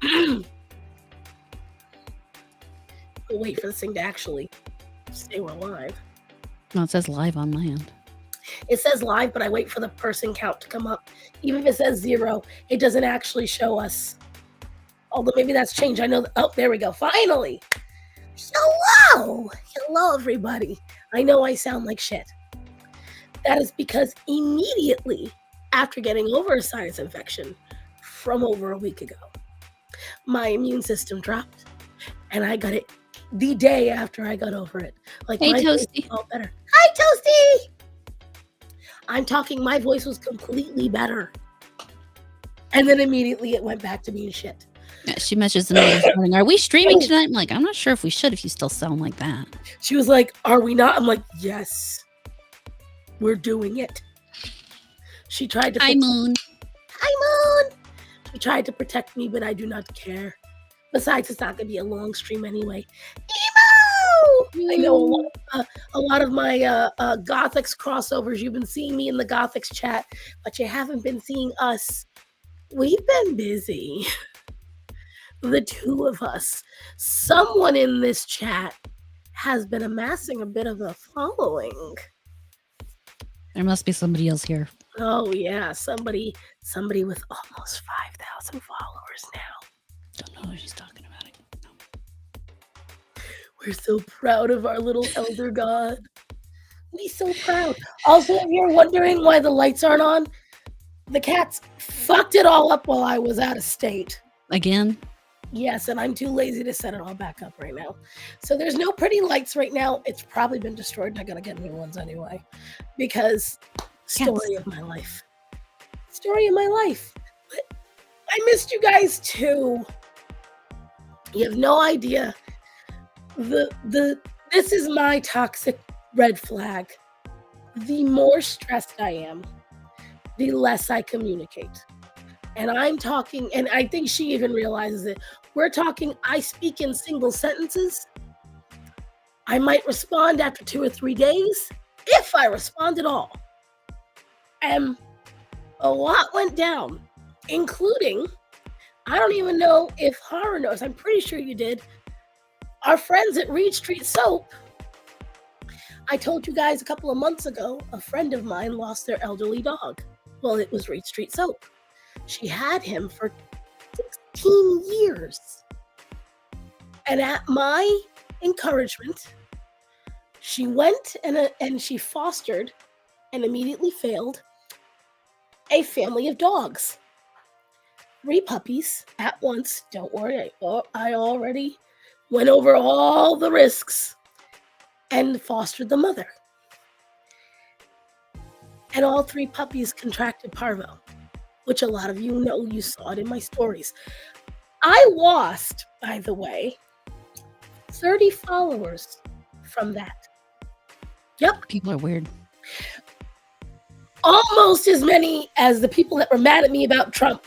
We'll wait for this thing to actually say we're live. No, it says live on my end. It says live, but I wait for the person count to come up. Even if it says 0, it doesn't actually show us. Although maybe that's changed. I know. Oh, there we go. Finally. Hello. Hello, everybody. I know I sound like shit. That is because immediately after getting over a sinus infection from over a week ago, my immune system dropped, and I got it the day after I got over it. Like, hey, my Toasty. voice all better. Hi, Toasty. I'm talking. My voice was completely better, and then immediately it went back to being shit. Yeah, she messages me this morning. Are we streaming tonight? I'm like, I'm not sure if we should. If you still sound like that. She was like, "Are we not?" I'm like, "Yes, we're doing it." She tried to. Hi, Moon. Hi, Moon. She tried to protect me, but I do not care. Besides, it's not going to be a long stream anyway. Emo! I know a lot of my Gothics crossovers. You've been seeing me in the Gothics chat, but you haven't been seeing us. We've been busy. The two of us. Someone in this chat has been amassing a bit of a following. There must be somebody else here. Oh yeah, somebody with almost 5,000 followers now. Don't know who she's talking about. No. We're so proud of our little elder god. We're so proud. Also, if you're wondering why the lights aren't on, the cats fucked it all up while I was out of state. Again? Yes, and I'm too lazy to set it all back up right now. So there's no pretty lights right now. It's probably been destroyed, and I gotta get new ones anyway. Because story of my life. Story of my life. But I missed you guys too. You have no idea. This is my toxic red flag. The more stressed I am, the less I communicate. And I'm talking, and I think she even realizes it. We're talking, I speak in single sentences. I might respond after 2 or 3 days, if I respond at all. And a lot went down, including, I don't even know if Horror knows, I'm pretty sure you did, our friends at Reed Street Soap. I told you guys a couple of months ago, a friend of mine lost their elderly dog. Well, it was Reed Street Soap. She had him for 16 years. And at my encouragement, she went and she fostered and immediately failed a family of dogs. 3 puppies at once. Don't worry, I already went over all the risks and fostered the mother. And all 3 puppies contracted parvo, which a lot of you know, you saw it in my stories. I lost, by the way, 30 followers from that. Yep. People are weird. Almost as many as the people that were mad at me about Trump.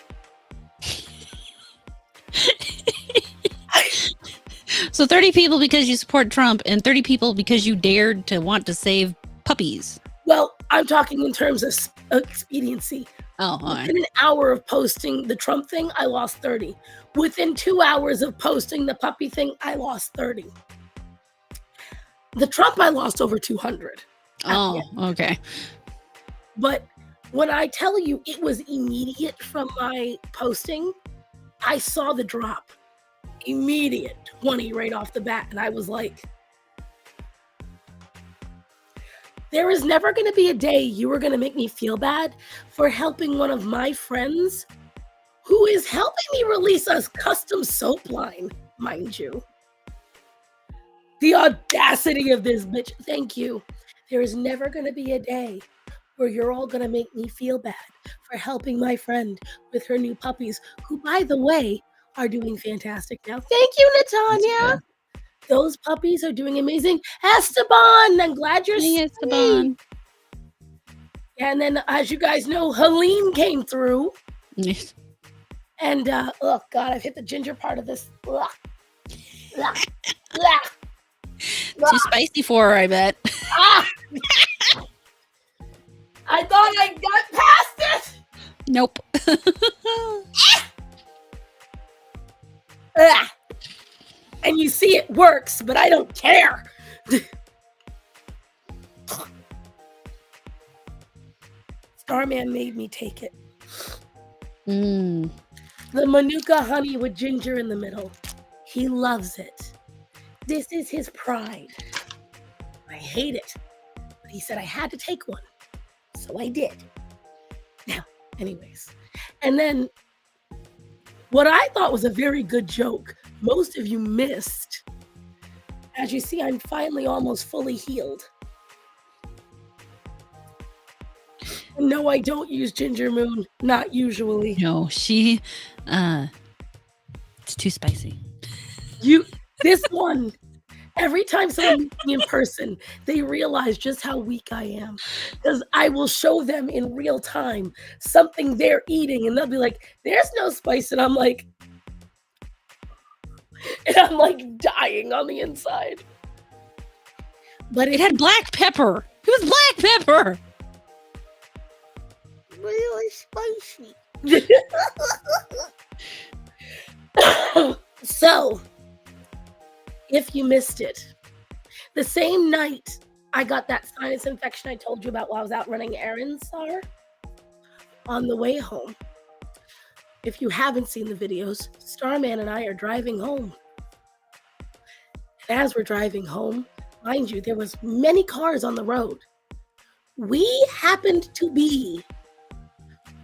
So 30 people because you support Trump and 30 people because you dared to want to save puppies. Well, I'm talking in terms of expediency. Oh, all right. Within an hour of posting the Trump thing, I lost 30. Within 2 hours of posting the puppy thing, I lost 30. The Trump, I lost over 200. Oh, okay. But when I tell you it was immediate from my posting, I saw the drop. Immediate 20 right off the bat. And I was like, there is never going to be a day you are going to make me feel bad for helping one of my friends who is helping me release a custom soap line, mind you. The audacity of this bitch. Thank you. There is never going to be a day where you're all going to make me feel bad for helping my friend with her new puppies, who, by the way, are doing fantastic now. Thank you, Natanya. Those puppies are doing amazing. Esteban, I'm glad you're Hey, Esteban. And then, as you guys know, Helene came through. And, oh, God, I've hit the ginger part of this. Ugh. Ugh. Ugh. Too spicy for her, I bet. Ah! I thought I got past it. Nope. And you see it works, but I don't care. Starman made me take it. Mm. The Manuka honey with ginger in the middle. He loves it. This is his pride. I hate it. But he said I had to take one. So I did. Now, anyways. And then what I thought was a very good joke, most of you missed. As you see, I'm finally almost fully healed. No, I don't use Ginger Moon. Not usually. No, it's too spicy. This one, every time someone meets me in person, they realize just how weak I am. Because I will show them in real time something they're eating, and they'll be like, there's no spice. And I'm like dying on the inside. But It had black pepper. It was black pepper. Really spicy. So, if you missed it, the same night I got that sinus infection I told you about while I was out running errands, on the way home. If you haven't seen the videos, Starman and I are driving home. And as we're driving home, mind you, there was many cars on the road. We happened to be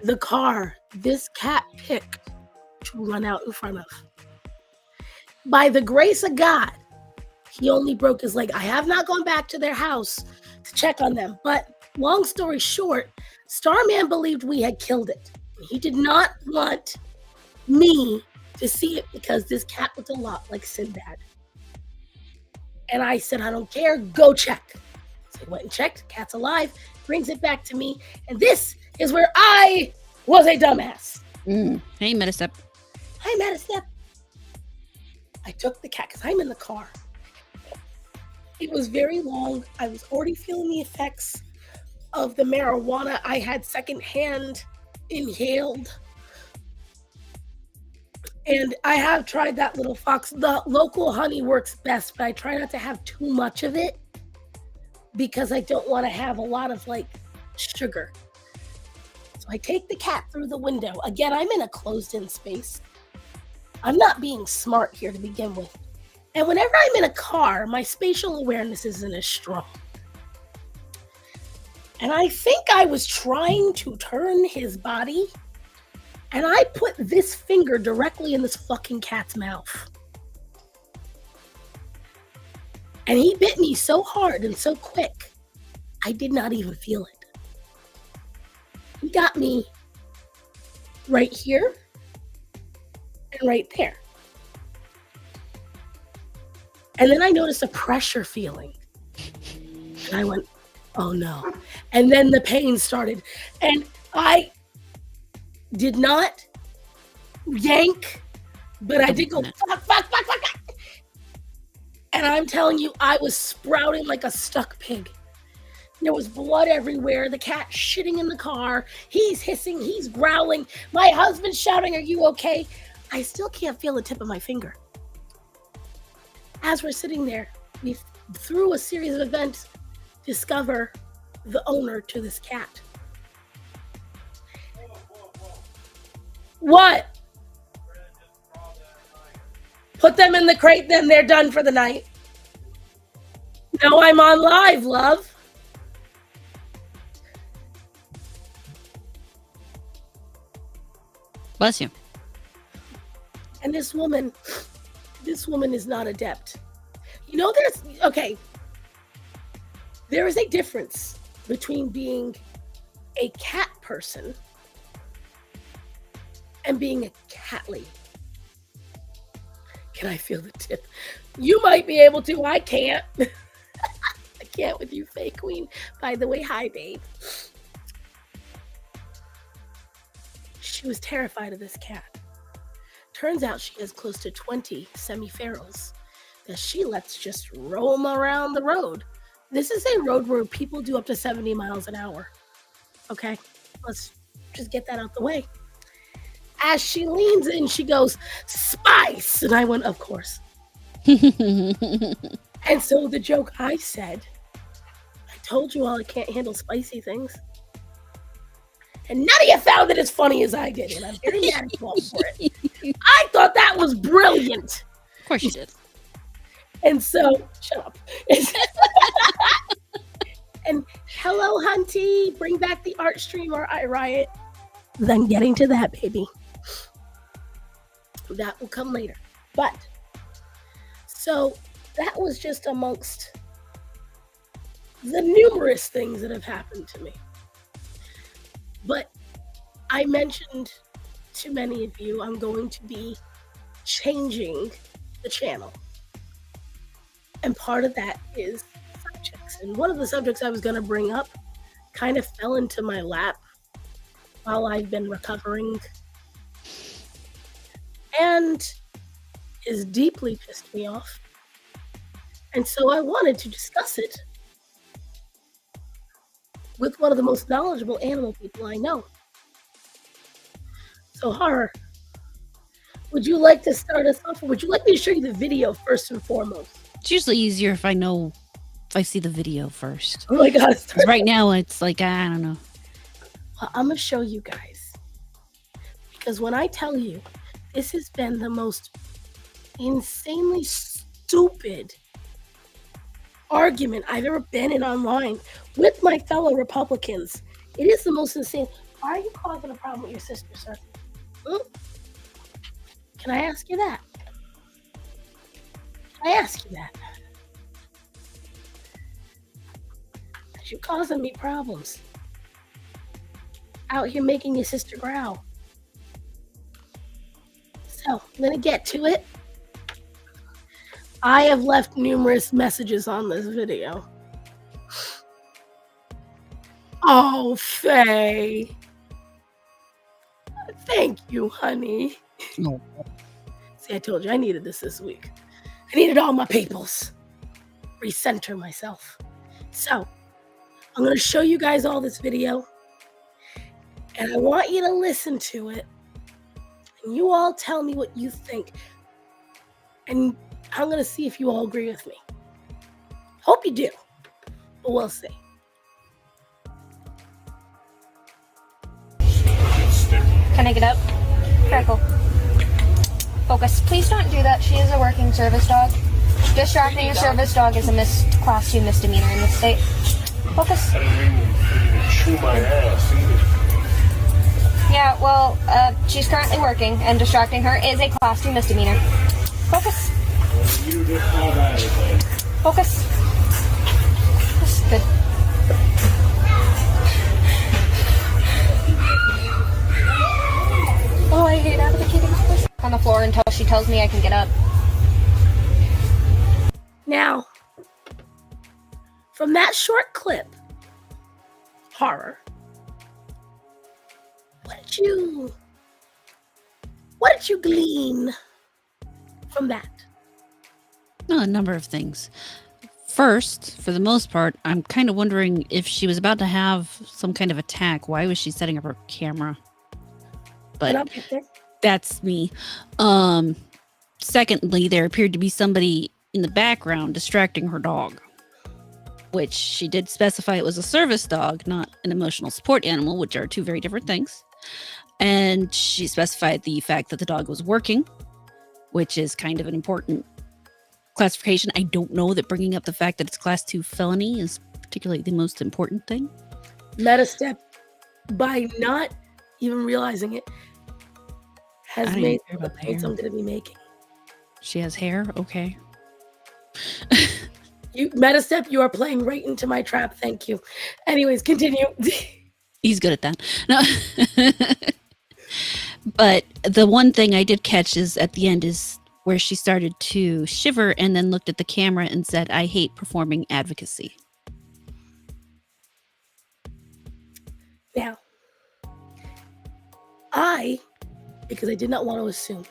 the car this cat picked to run out in front of. By the grace of God, he only broke his leg. I have not gone back to their house to check on them, but long story short, Starman believed we had killed it. He did not want me to see it because this cat looked a lot like Sinbad. And I said, I don't care, go check. So I went and checked, cat's alive, brings it back to me, and this is where I was a dumbass. Hey, Metastep. Hi, Metastep. I took the cat because I'm in the car. It was very long. I was already feeling the effects of the marijuana I had secondhand inhaled. And I have tried that little fox. The local honey works best, but I try not to have too much of it because I don't want to have a lot of sugar. So I take the cat through the window. Again, I'm in a closed-in space. I'm not being smart here to begin with. And whenever I'm in a car, my spatial awareness isn't as strong. And I think I was trying to turn his body, and I put this finger directly in this fucking cat's mouth. And he bit me so hard and so quick, I did not even feel it. He got me right here and right there. And then I noticed a pressure feeling. And I went, oh no. And then the pain started. And I did not yank, but I did go, fuck. And I'm telling you, I was sprouting like a stuck pig. There was blood everywhere. The cat shitting in the car. He's hissing. He's growling. My husband's shouting, are you okay? I still can't feel the tip of my finger. As we're sitting there, we, through a series of events, discover the owner to this cat. What? Put them in the crate, then they're done for the night. No, I'm on live, love. Bless you. And this woman is not adept. You know, there is a difference between being a cat person and being a cat lady. Can I feel the tip? You might be able to, I can't. I can't with you, Faye Queen. By the way, hi, babe. She was terrified of this cat. Turns out she has close to 20 semi-ferals that she lets just roam around the road. This is a road where people do up to 70 miles an hour. Okay, let's just get that out the way. As she leans in, she goes, spice! And I went, of course. And so the joke I said, I told you all I can't handle spicy things. And none of you found it as funny as I did, and I'm very mad at you all for it. I thought that was brilliant. Of course you did. And so, shut up. And hello, Hunty, bring back the art stream or I riot. Then getting to that, baby. That will come later. But, so that was just amongst the numerous things that have happened to me. But I mentioned to many of you, I'm going to be changing the channel. And part of that is subjects. And one of the subjects I was going to bring up kind of fell into my lap while I've been recovering and has deeply pissed me off. And so I wanted to discuss it with one of the most knowledgeable animal people I know. So, Horror, would you like to start us off, or would you like me to show you the video first and foremost? It's usually easier if I see the video first. Oh my God. 'Cause right now it's like, I don't know. Well, I'm going to show you guys. Because when I tell you, this has been the most insanely stupid argument I've ever been in online with my fellow Republicans. It is the most insane. Why are you causing a problem with your sister, sir? Can I ask you that? Can I ask you that? Because you're causing me problems. Out here making your sister growl. So, I'm going to get to it. I have left numerous messages on this video. Oh, Faye. Thank you, honey. No. See, I told you I needed this week. I needed all my peoples. Recenter myself. So, I'm going to show you guys all this video. And I want you to listen to it. And you all tell me what you think. And I'm going to see if you all agree with me. Hope you do. But we'll see. Can I get up? Crackle. Focus. Please don't do that. She is a working service dog. Distracting a service dog is a class 2 misdemeanor in this state. Focus. Chew my ass. Yeah, well, she's currently working, and distracting her is a class 2 misdemeanor. Focus. Focus. Focus. Good. Oh, I hate advocating on the floor until she tells me I can get up. Now, from that short clip, Horror, what did you glean from that? A number of things. First, for the most part, I'm kind of wondering if she was about to have some kind of attack. Why was she setting up her camera? And I'll But get there. that's me. Secondly, there appeared to be somebody in the background distracting her dog, which she did specify it was a service dog, not an emotional support animal, which are two very different things. And she specified the fact that the dog was working, which is kind of an important classification. I don't know that bringing up the fact that it's class 2 felony is particularly the most important thing. Meta step, by not even realizing it, has I didn't made care the about the points hair. I'm going to be making. She has hair. Okay. Meta step, you are playing right into my trap. Thank you. Anyways, continue. He's good at that. No. But the one thing I did catch is at the end is where she started to shiver and then looked at the camera and said, "I hate performing advocacy." Now, because I did not want to assume,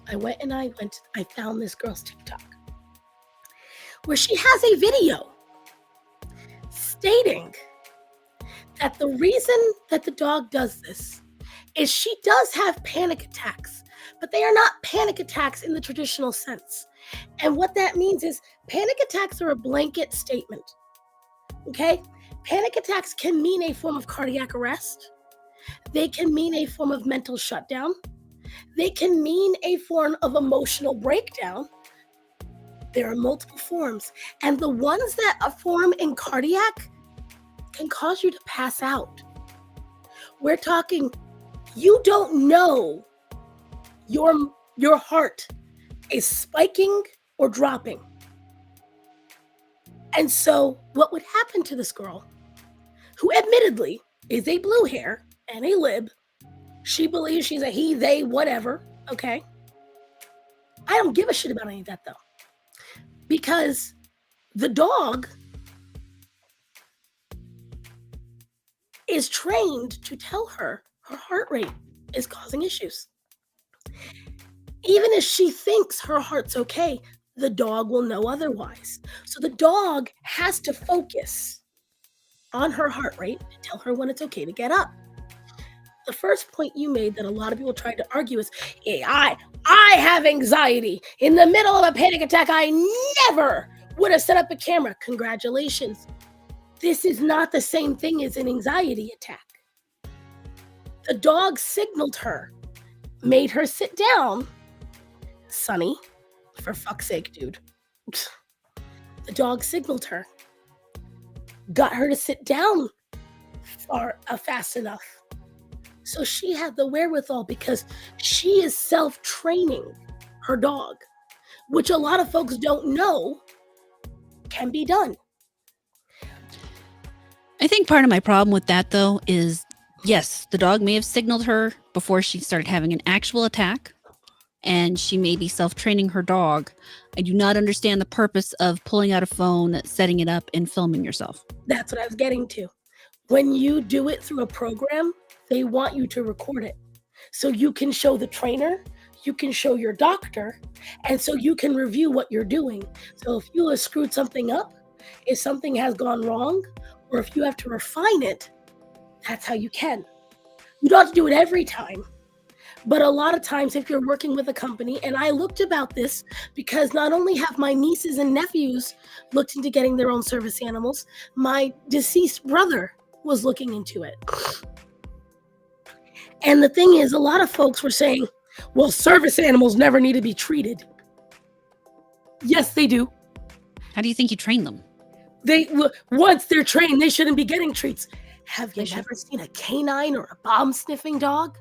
I found this girl's TikTok where she has a video stating that the reason that the dog does this is she does have panic attacks but they are not panic attacks in the traditional sense. And what that means is panic attacks are a blanket statement. Okay? Panic attacks can mean a form of cardiac arrest. They can mean a form of mental shutdown. They can mean a form of emotional breakdown. There are multiple forms. And the ones that form in cardiac can cause you to pass out. We're talking, you don't know your heart is spiking or dropping. And so what would happen to this girl, who admittedly is a blue hair and a lib, she believes she's a he, they, whatever, okay? I don't give a shit about any of that, though. Because the dog is trained to tell her her heart rate is causing issues. Even if she thinks her heart's okay, the dog will know otherwise. So the dog has to focus on her heart rate to tell her when it's okay to get up. The first point you made that a lot of people tried to argue is, hey, I have anxiety. In the middle of a panic attack, I never would have set up a camera. Congratulations. This is not the same thing as an anxiety attack. The dog signaled her, made her sit down. Sonny, for fuck's sake, dude. The dog signaled her, got her to sit down fast enough. So she had the wherewithal because she is self-training her dog, which a lot of folks don't know can be done. I think part of my problem with that, though, is yes, the dog may have signaled her before she started having an actual attack, and she may be self-training her dog. I do not understand the purpose of pulling out a phone, setting it up, and filming yourself. That's what I was getting to. When you do it through a program, they want you to record it. So you can show the trainer, you can show your doctor, and so you can review what you're doing. So if you have screwed something up, if something has gone wrong, or if you have to refine it, that's how you can. You don't have to do it every time. But a lot of times if you're working with a company, and I looked about this because not only have my nieces and nephews looked into getting their own service animals, my deceased brother was looking into it. And the thing is, a lot of folks were saying, well, service animals never need to be treated. Yes, they do. How do you think you train them? Once they're trained, they shouldn't be getting treats. Have you ever seen a canine or a bomb sniffing dog?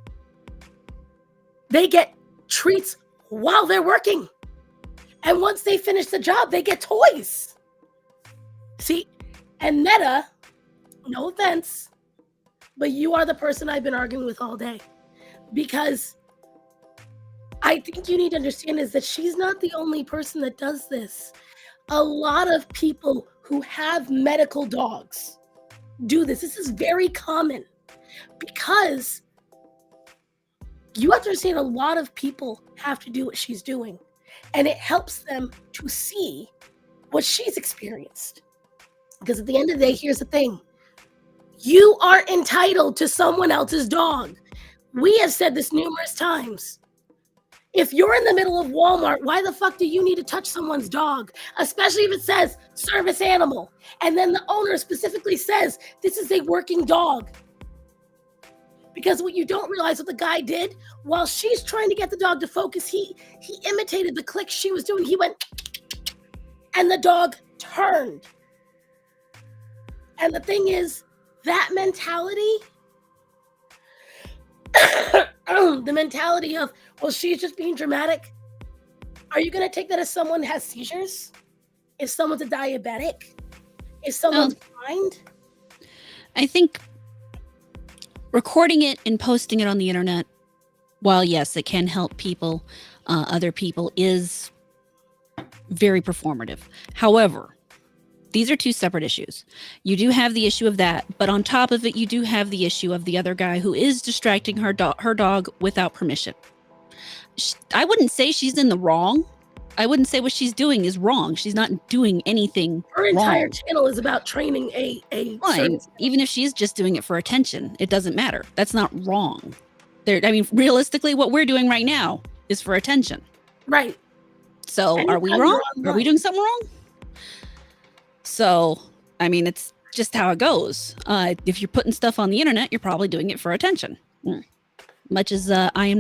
They get treats while they're working. And once they finish the job, they get toys. See, and Netta, no offense, but you are the person I've been arguing with all day. Because I think you need to understand is that she's not the only person that does this. A lot of people who have medical dogs do this. This is very common because you have to understand a lot of people have to do what she's doing, and it helps them to see what she's experienced. Because at the end of the day, here's the thing. You are entitled to someone else's dog. We have said this numerous times. If you're in the middle of Walmart, why the fuck do you need to touch someone's dog? Especially if it says service animal. And then the owner specifically says, this is a working dog. Because what you don't realize what the guy did, while she's trying to get the dog to focus, he imitated the click she was doing. He went, and the dog turned. And the thing is, that mentality, the mentality of, well, she's just being dramatic. Are you going to take that as someone has seizures? If someone's a diabetic? If someone's blind? I think recording it and posting it on the internet, while yes, it can help people, other people, is very performative. However, these are two separate issues. You do have the issue of that, but on top of it, you do have the issue of the other guy who is distracting her dog without permission. I wouldn't say she's in the wrong. I wouldn't say what she's doing is wrong. She's not doing anything Her entire wrong. channel is about training a Fine. Even if she's just doing it for attention, it doesn't matter. That's not wrong. Realistically, what we're doing right now is for attention. Right. So are we Anytime wrong? you're Are we online. doing something wrong? So, I mean, it's just how it goes. If you're putting stuff on the internet, you're probably doing it for attention. Much as I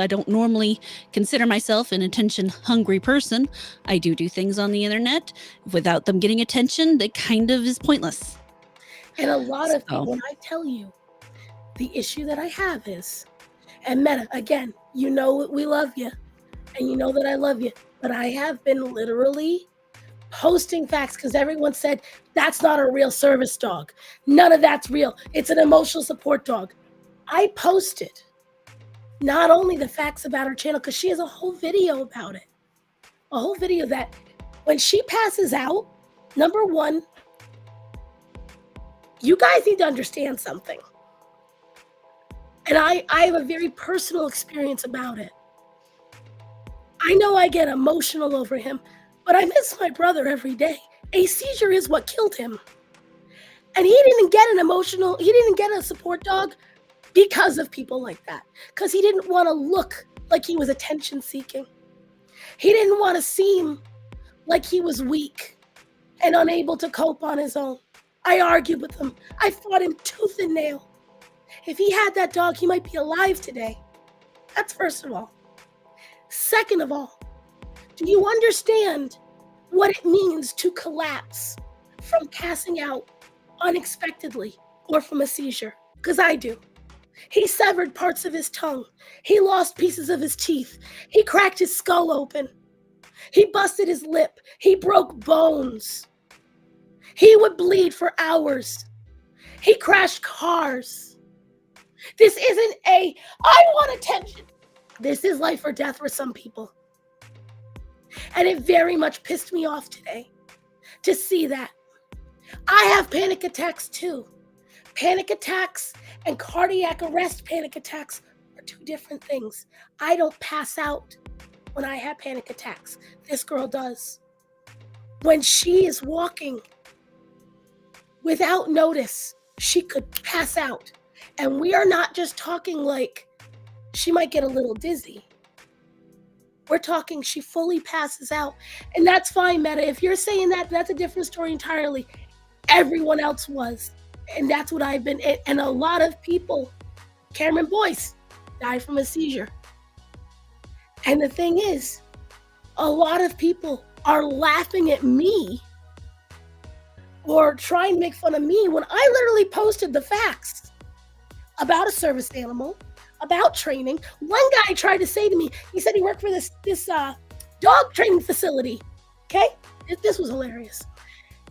don't normally consider myself an attention hungry person. I do things on the internet. Without them getting attention, that kind of is pointless. And a lot of people, So, when I tell you the issue that I have is, and Meta, again, you know we love you, and you know that I love you, but I have been literally posting facts because everyone said that's not a real service dog. None of that's real. It's an emotional support dog. I posted not only the facts about her channel, because she has a whole video about it. A whole video that when she passes out, number one, you guys need to understand something. And I have a very personal experience about it. I know I get emotional over him, but I miss my brother every day. A seizure is what killed him. And he didn't get a support dog because of people like that. Because he didn't want to look like he was attention seeking. He didn't want to seem like he was weak and unable to cope on his own. I argued with him. I fought him tooth and nail. If he had that dog, he might be alive today. That's first of all. Second of all, do you understand what it means to collapse from passing out unexpectedly or from a seizure? Because I do. He severed parts of his tongue. He lost pieces of his teeth. He cracked his skull open. He busted his lip. He broke bones. He would bleed for hours. He crashed cars. This isn't I want attention. This is life or death for some people. And it very much pissed me off today to see that. I have panic attacks too. Panic attacks and cardiac arrest panic attacks are two different things. I don't pass out when I have panic attacks. This girl does. When she is walking without notice, she could pass out. And we are not just talking like she might get a little dizzy. We're talking she fully passes out. And that's fine, Meta. If you're saying that, that's a different story entirely. Everyone else was. And that's what I've been. And a lot of people, Cameron Boyce, died from a seizure. And the thing is, a lot of people are laughing at me or trying to make fun of me when I literally posted the facts about a service animal, about training. One guy tried to say to me, he said he worked for this dog training facility. Okay? This was hilarious.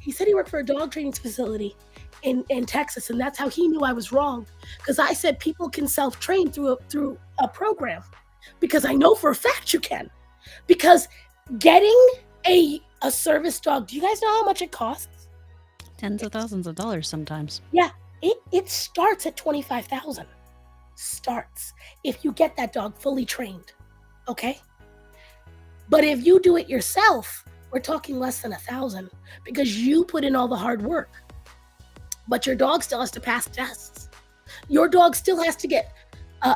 He said he worked for a dog training facility in Texas, and that's how he knew I was wrong. Because I said people can self-train through a program. Because I know for a fact you can. Because getting a service dog, do you guys know how much it costs? Tens of thousands of dollars sometimes. Yeah, it starts at $25,000. Starts if you get that dog fully trained, okay? But if you do it yourself, we're talking less than $1,000 because you put in all the hard work. But your dog still has to pass tests. Your dog still has to get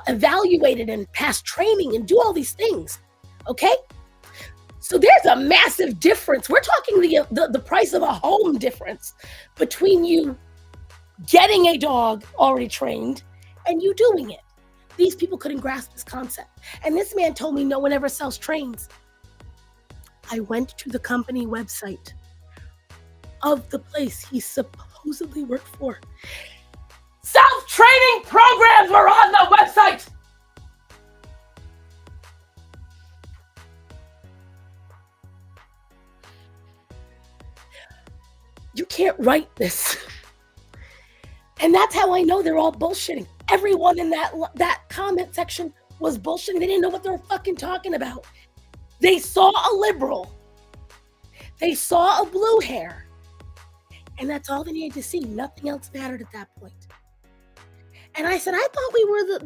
evaluated and pass training and do all these things, okay? So there's a massive difference. We're talking the price of a home difference between you getting a dog already trained and you doing it. These people couldn't grasp this concept. And this man told me no one ever sells trains. I went to the company website of the place he supposedly worked for. Self-training programs were on the website. You can't write this. And that's how I know they're all bullshitting. Everyone in that comment section was bullshitting. They didn't know what they were fucking talking about. They saw a liberal. They saw a blue hair. And that's all they needed to see. Nothing else mattered at that point. And I said, I thought we were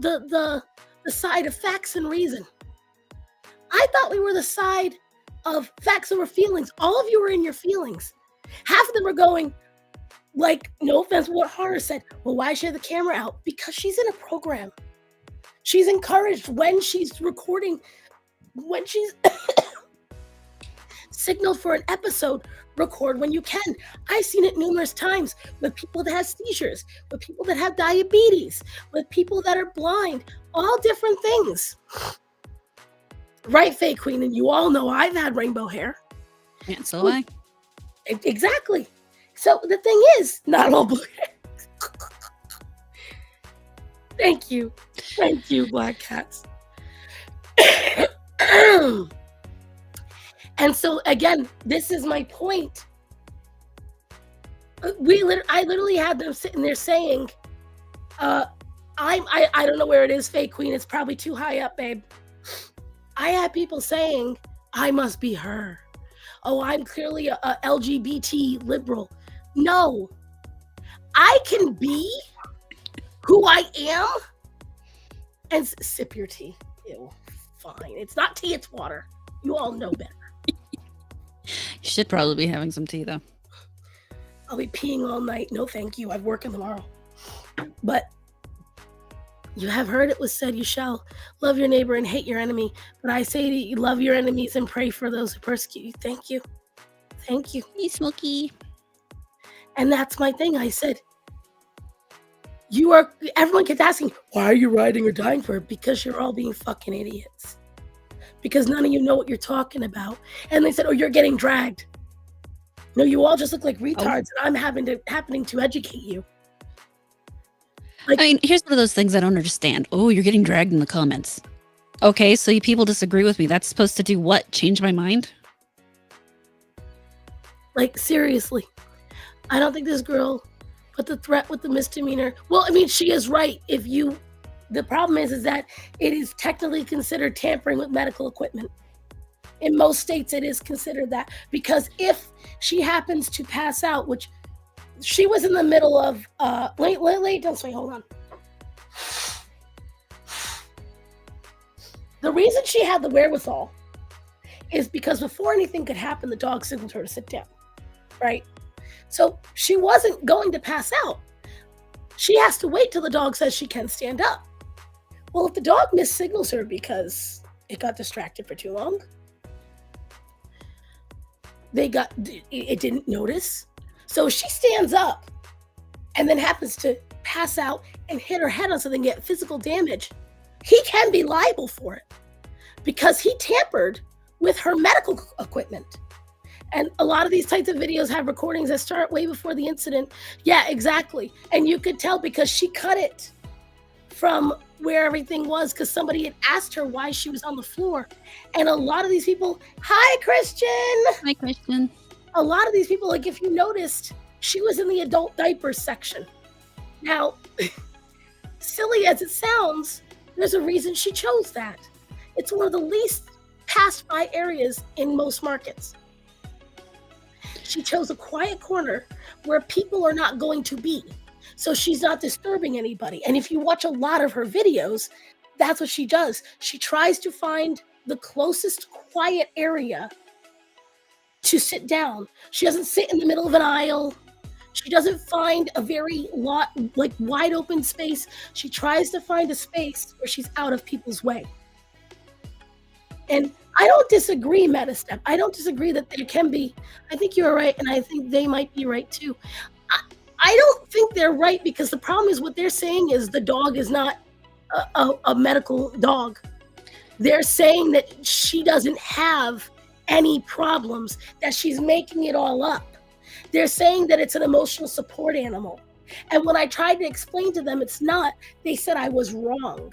the side of facts and reason. I thought we were the side of facts over feelings. All of you were in your feelings. Half of them were going, like, no offense, what Horror said, well, why is she have the camera out? Because she's in a program. She's encouraged when she's recording when she's signaled for an episode, record when you can. I've seen it numerous times with people that have seizures, with people that have diabetes, with people that are blind, all different things. Right, Faye Queen? And you all know I've had rainbow hair. Yeah, so I. Exactly. So the thing is, not all blue hair. Thank you, Black Cats. And so again, this is my point. I literally had them sitting there saying, I don't know where it is, Faye Queen. It's probably too high up, babe. I had people saying, I must be her. Oh, I'm clearly a LGBT liberal. No, I can be who I am and sip your tea. Ew, fine. It's not tea, it's water. You all know better. You should probably be having some tea, though. I'll be peeing all night. No, thank you. I'm working tomorrow. But you have heard it was said, you shall love your neighbor and hate your enemy. But I say to you, love your enemies and pray for those who persecute you. Thank you. Thank you. Hey, Smokey. And that's my thing. I said, everyone kept asking, why are you riding or dying for it? Because you're all being fucking idiots. Because none of you know what you're talking about. And they said, oh, you're getting dragged. No, you all just look like retards, and I'm happening to educate you. Like, I mean, here's one of those things I don't understand. Oh, you're getting dragged in the comments. Okay, so you people disagree with me. That's supposed to do what? Change my mind? Like, seriously. I don't think this girl put the threat with the misdemeanor. Well, I mean, she is right. The problem is that it is technically considered tampering with medical equipment. In most states, it is considered that, because if she happens to pass out, which she was in the middle of, don't say, hold on. The reason she had the wherewithal is because before anything could happen, the dog signaled her to sit down, right? So she wasn't going to pass out. She has to wait till the dog says she can stand up. Well, if the dog missignals her because it got distracted for too long, it didn't notice. So she stands up and then happens to pass out and hit her head on something, get physical damage. He can be liable for it because he tampered with her medical equipment. And a lot of these types of videos have recordings that start way before the incident. Yeah, exactly. And you could tell because she cut it from where everything was because somebody had asked her why she was on the floor. And a lot of these people, hi, Christian. Hi, Christian. A lot of these people, like if you noticed, she was in the adult diapers section. Now, silly as it sounds, there's a reason she chose that. It's one of the least passed by areas in most markets. She chose a quiet corner where people are not going to be. So she's not disturbing anybody. And if you watch a lot of her videos, that's what she does. She tries to find the closest quiet area to sit down. She doesn't sit in the middle of an aisle. She doesn't find a very wide open space. She tries to find a space where she's out of people's way. And I don't disagree, Metastep. I don't disagree that there can be. I think you're right, and I think they might be right too. I don't think they're right because the problem is what they're saying is the dog is not a medical dog. They're saying that she doesn't have any problems, that she's making it all up. They're saying that it's an emotional support animal. And when I tried to explain to them it's not, they said I was wrong.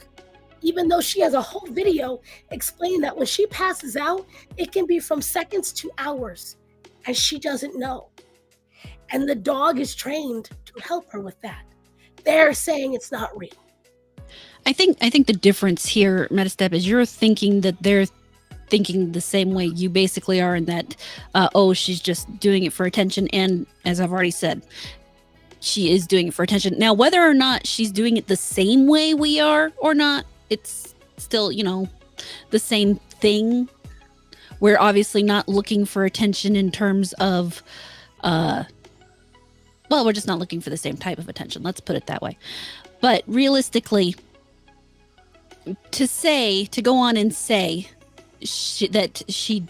Even though she has a whole video explaining that when she passes out, it can be from seconds to hours, and she doesn't know. And the dog is trained to help her with that. They're saying it's not real. I think the difference here, Metastep, is you're thinking that they're thinking the same way you basically are, in that, she's just doing it for attention. And as I've already said, she is doing it for attention. Now, whether or not she's doing it the same way we are or not, it's still, the same thing. We're obviously not looking for attention in terms of, we're just not looking for the same type of attention. Let's put it that way. But realistically, to go on and say she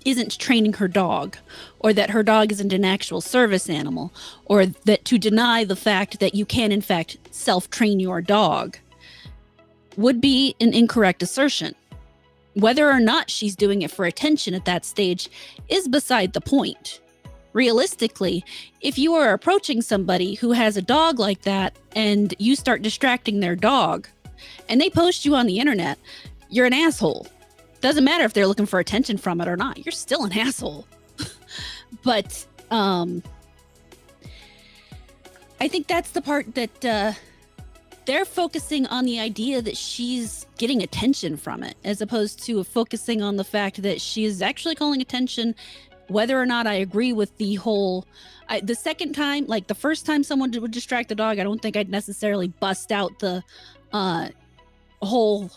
isn't training her dog, or that her dog isn't an actual service animal, or that to deny the fact that you can in fact self-train your dog would be an incorrect assertion. Whether or not she's doing it for attention at that stage is beside the point. Realistically, if you are approaching somebody who has a dog like that and you start distracting their dog and they post you on the internet, you're an asshole. Doesn't matter if they're looking for attention from it or not. You're still an asshole. But I think that's the part that they're focusing on, the idea that she's getting attention from it, as opposed to focusing on the fact that she is actually calling attention. Whether or not I agree with the whole, the second time, like the first time someone would distract the dog, I don't think I'd necessarily bust out the whole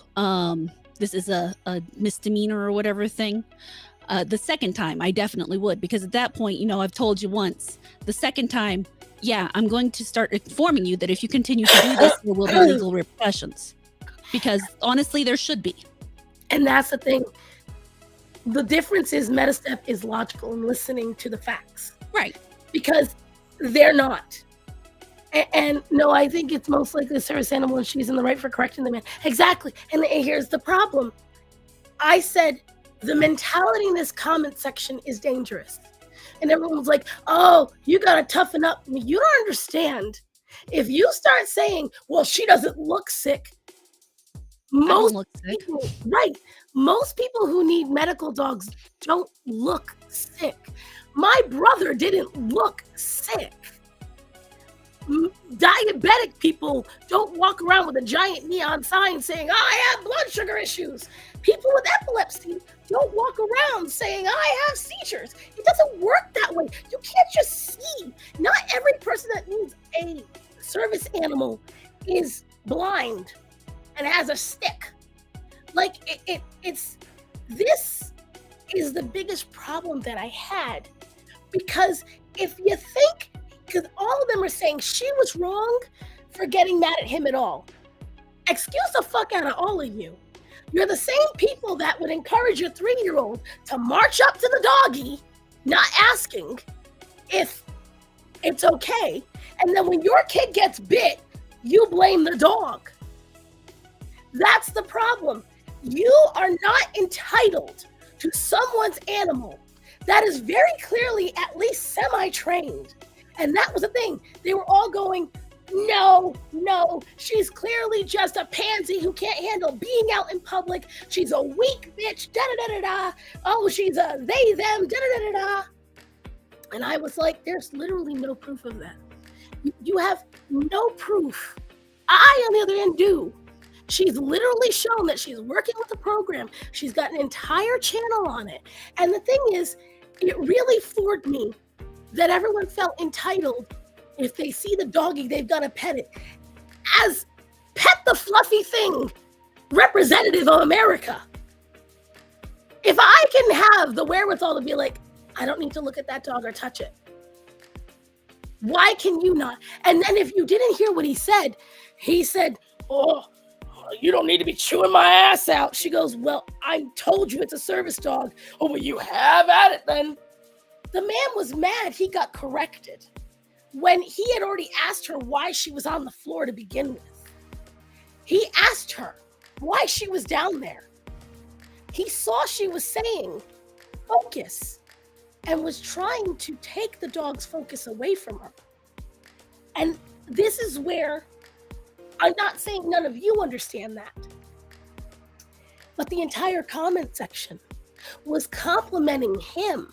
this is a misdemeanor or whatever thing. The second time I definitely would, because at that point, I've told you once. The second time, yeah, I'm going to start informing you that if you continue to do this, there will be legal repercussions. Because honestly, there should be. And that's the thing. The difference is Metastep is logical and listening to the facts. Right. Because they're not. And no, I think it's most likely a service animal and she's in the right for correcting the man. Exactly. And here's the problem. I said the mentality in this comment section is dangerous. And everyone's like, oh, you got to toughen up. You don't understand. If you start saying, well, she doesn't look sick. Most people, right. Most people who need medical dogs don't look sick. My brother didn't look sick. Diabetic people don't walk around with a giant neon sign saying, I have blood sugar issues. People with epilepsy don't walk around saying, I have seizures. It doesn't work that way. You can't just see. Not every person that needs a service animal is blind and has a stick. Like it's this is the biggest problem that I had, because if you think, because all of them are saying she was wrong for getting mad at him at all. Excuse the fuck out of all of you. You're the same people that would encourage your 3-year-old to march up to the doggy, not asking if it's okay. And then when your kid gets bit, you blame the dog. That's the problem. You are not entitled to someone's animal that is very clearly at least semi-trained. And that was the thing. They were all going, no, she's clearly just a pansy who can't handle being out in public. She's a weak bitch, da-da-da-da-da. Oh, she's a they, them, da-da-da-da-da. And I was like, there's literally no proof of that. You have no proof. I, on the other end, do. She's literally shown that she's working with the program. She's got an entire channel on it. And the thing is, it really floored me that everyone felt entitled, if they see the doggy, they've got to pet it. As Pet the Fluffy Thing representative of America. If I can have the wherewithal to be like, I don't need to look at that dog or touch it. Why can you not? And then if you didn't hear what he said, oh, you don't need to be chewing my ass out. She goes, well, I told you it's a service dog. Oh, well, you have at it then. The man was mad he got corrected when he had already asked her why she was on the floor to begin with. He asked her why she was down there. He saw she was saying, focus, and was trying to take the dog's focus away from her. And this is where I'm not saying none of you understand that, but the entire comment section was complimenting him,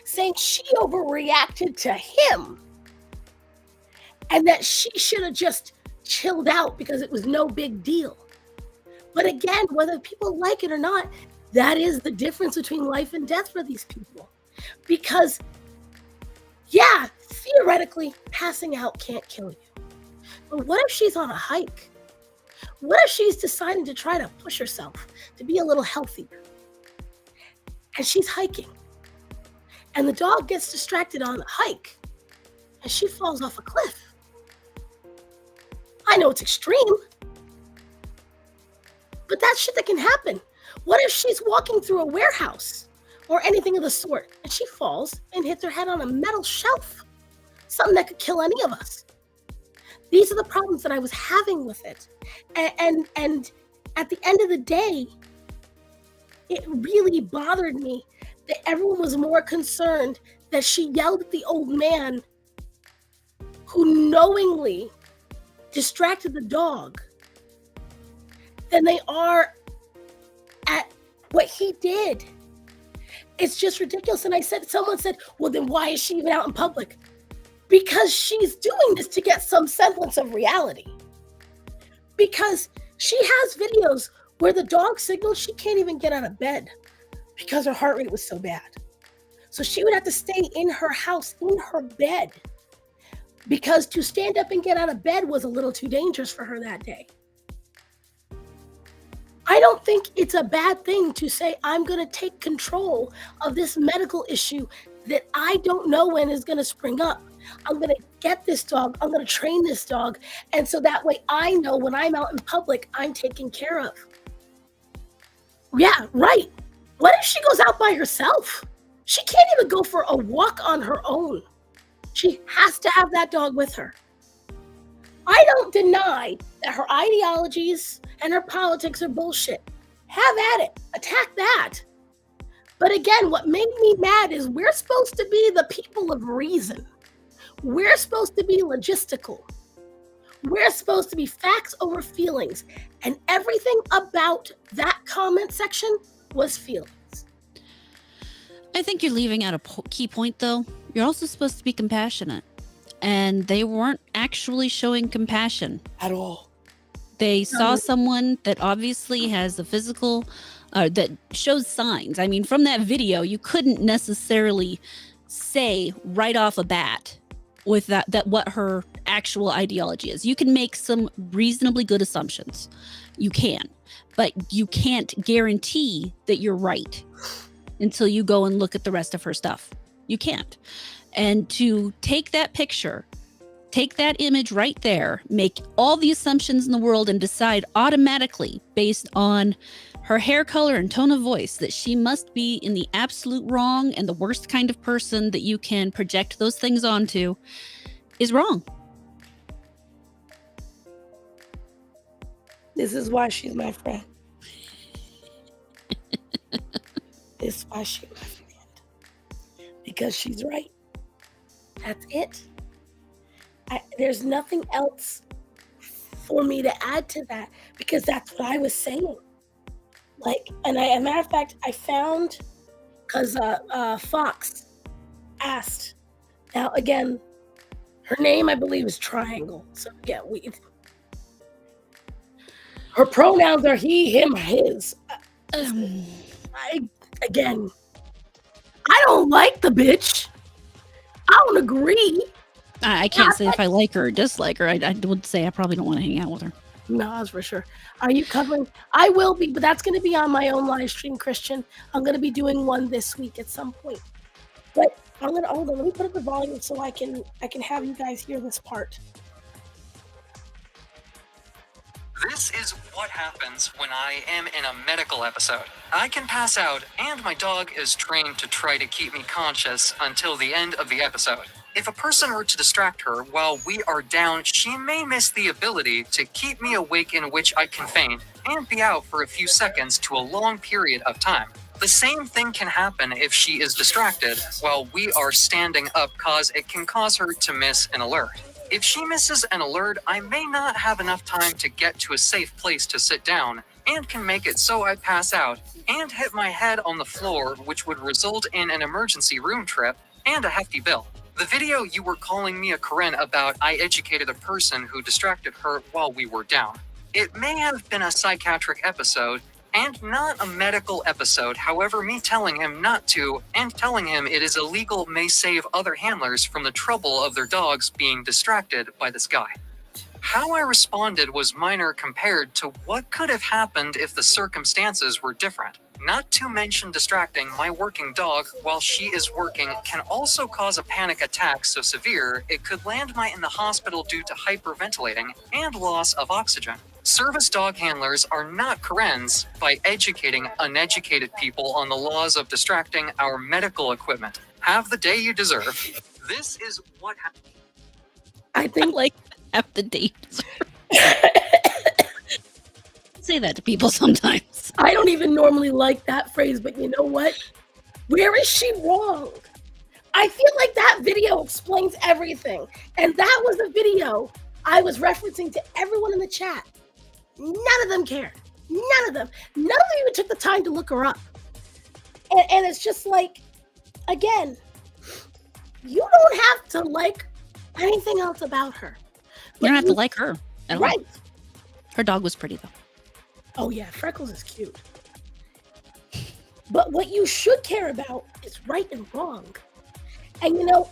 saying she overreacted to him and that she should have just chilled out because it was no big deal. But again, whether people like it or not, that is the difference between life and death for these people. Because, yeah, theoretically, passing out can't kill you. But what if she's on a hike? What if she's deciding to try to push herself to be a little healthier? And she's hiking. And the dog gets distracted on the hike. And she falls off a cliff. I know it's extreme. But that's shit that can happen. What if she's walking through a warehouse or anything of the sort and she falls and hits her head on a metal shelf? Something that could kill any of us. These are the problems that I was having with it. And at the end of the day, it really bothered me that everyone was more concerned that she yelled at the old man who knowingly distracted the dog than they are at what he did. It's just ridiculous. And someone said, well, then why is she even out in public? Because she's doing this to get some semblance of reality. Because she has videos where the dog signaled she can't even get out of bed because her heart rate was so bad. So she would have to stay in her house, in her bed, because to stand up and get out of bed was a little too dangerous for her that day. I don't think it's a bad thing to say, I'm going to take control of this medical issue that I don't know when is going to spring up. I'm going to get this dog. I'm going to train this dog. And so that way I know when I'm out in public, I'm taken care of. Yeah, right. What if she goes out by herself? She can't even go for a walk on her own. She has to have that dog with her. I don't deny that her ideologies and her politics are bullshit. Have at it. Attack that. But again, what made me mad is we're supposed to be the people of reason. We're supposed to be logistical. We're supposed to be facts over feelings. And everything about that comment section was feelings. I think you're leaving out a key point, though. You're also supposed to be compassionate. And they weren't actually showing compassion. At all. They saw someone that obviously has a physical, that shows signs. I mean, from that video, you couldn't necessarily say right off a bat with that what her actual ideology is. You can make some reasonably good assumptions. You can. But you can't guarantee that you're right until you go and look at the rest of her stuff. You can't. And to take that picture, take that image right there, make all the assumptions in the world and decide automatically based on her hair color and tone of voice that she must be in the absolute wrong and the worst kind of person that you can project those things onto is wrong. This is why she's my friend. This is why she's my friend. Because she's right. That's it. There's nothing else for me to add to that because that's what I was saying. Like, and as a matter of fact, I found, because Fox asked. Now, again, her name, I believe, is Triangle. So, yeah, her pronouns are he, him, his. I don't like the bitch. I don't agree. I can't say if I like her or dislike her. I would say I probably don't want to hang out with her. No, that's for sure. Are you covering? I will be, but that's going to be on my own live stream, Christian. I'm going to be doing one this week at some point. But hold on. Let me put up the volume so I can have you guys hear this part. This is what happens when I am in a medical episode. I can pass out, and my dog is trained to try to keep me conscious until the end of the episode. If a person were to distract her while we are down, she may miss the ability to keep me awake, in which I can faint and be out for a few seconds to a long period of time. The same thing can happen if she is distracted while we are standing up, cause it can cause her to miss an alert. If she misses an alert, I may not have enough time to get to a safe place to sit down and can make it so I pass out and hit my head on the floor, which would result in an emergency room trip and a hefty bill. The video you were calling me a Karen about, I educated a person who distracted her while we were down. It may have been a psychiatric episode and not a medical episode. However, me telling him not to and telling him it is illegal may save other handlers from the trouble of their dogs being distracted by this guy. How I responded was minor compared to what could have happened if the circumstances were different. Not to mention distracting my working dog while she is working can also cause a panic attack so severe it could land me in the hospital due to hyperventilating and loss of oxygen. Service dog handlers are not Karens by educating uneducated people on the laws of distracting our medical equipment. Have the day you deserve. This is what happens. I think like half the date. Say that to people sometimes. I don't even normally like that phrase, but you know what? Where is she wrong? I feel like that video explains everything. And that was a video I was referencing to everyone in the chat. None of them cared. None of them. None of them even took the time to look her up. And it's just like, again, you don't have to like anything else about her. You don't have to like her at all. Right. Her dog was pretty, though. Oh, yeah, Freckles is cute. But what you should care about is right and wrong. And, you know,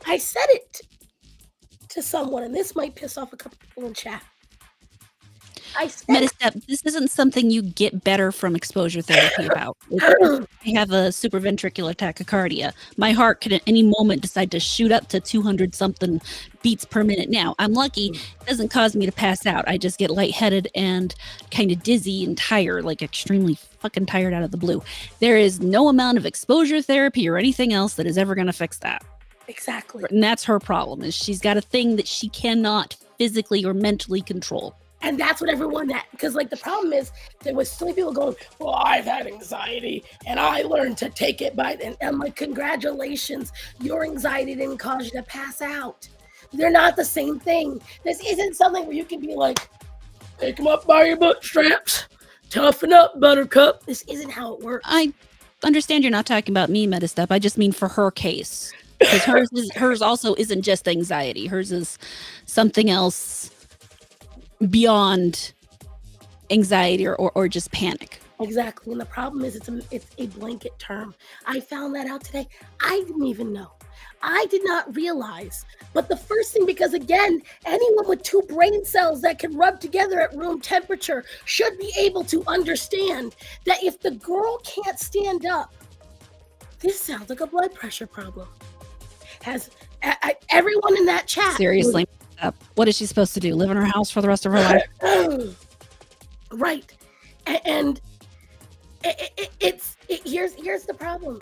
I said it to someone, and this might piss off a couple people in chat. I said, Metastep, this isn't something you get better from exposure therapy about. If I have a supraventricular tachycardia, my heart could at any moment decide to shoot up to 200 something beats per minute. Now, I'm lucky it doesn't cause me to pass out. I just get lightheaded and kind of dizzy and tired, like extremely fucking tired out of the blue. There is no amount of exposure therapy or anything else that is ever going to fix that. exactly. And that's her problem, is she's got a thing that she cannot physically or mentally control. And that's what everyone that, because like the problem is there was so many people going, well, I've had anxiety and I learned to take it by, and I'm like, congratulations, your anxiety didn't cause you to pass out. They're not the same thing. This isn't something where you can be like, take them up by your bootstraps, toughen up, buttercup. This isn't how it works. I understand you're not talking about me, Metastep. I just mean for her case. Because hers also isn't just anxiety. Hers is something else beyond anxiety or just panic. Exactly. And the problem is it's a blanket term. I found that out today. I didn't even know. I did not realize. But the first thing, because again, anyone with two brain cells that can rub together at room temperature should be able to understand that if the girl can't stand up, this sounds like a blood pressure problem. Has everyone in that chat Seriously, what is she supposed to do? Live in her house for the rest of her life? Right. And here's the problem.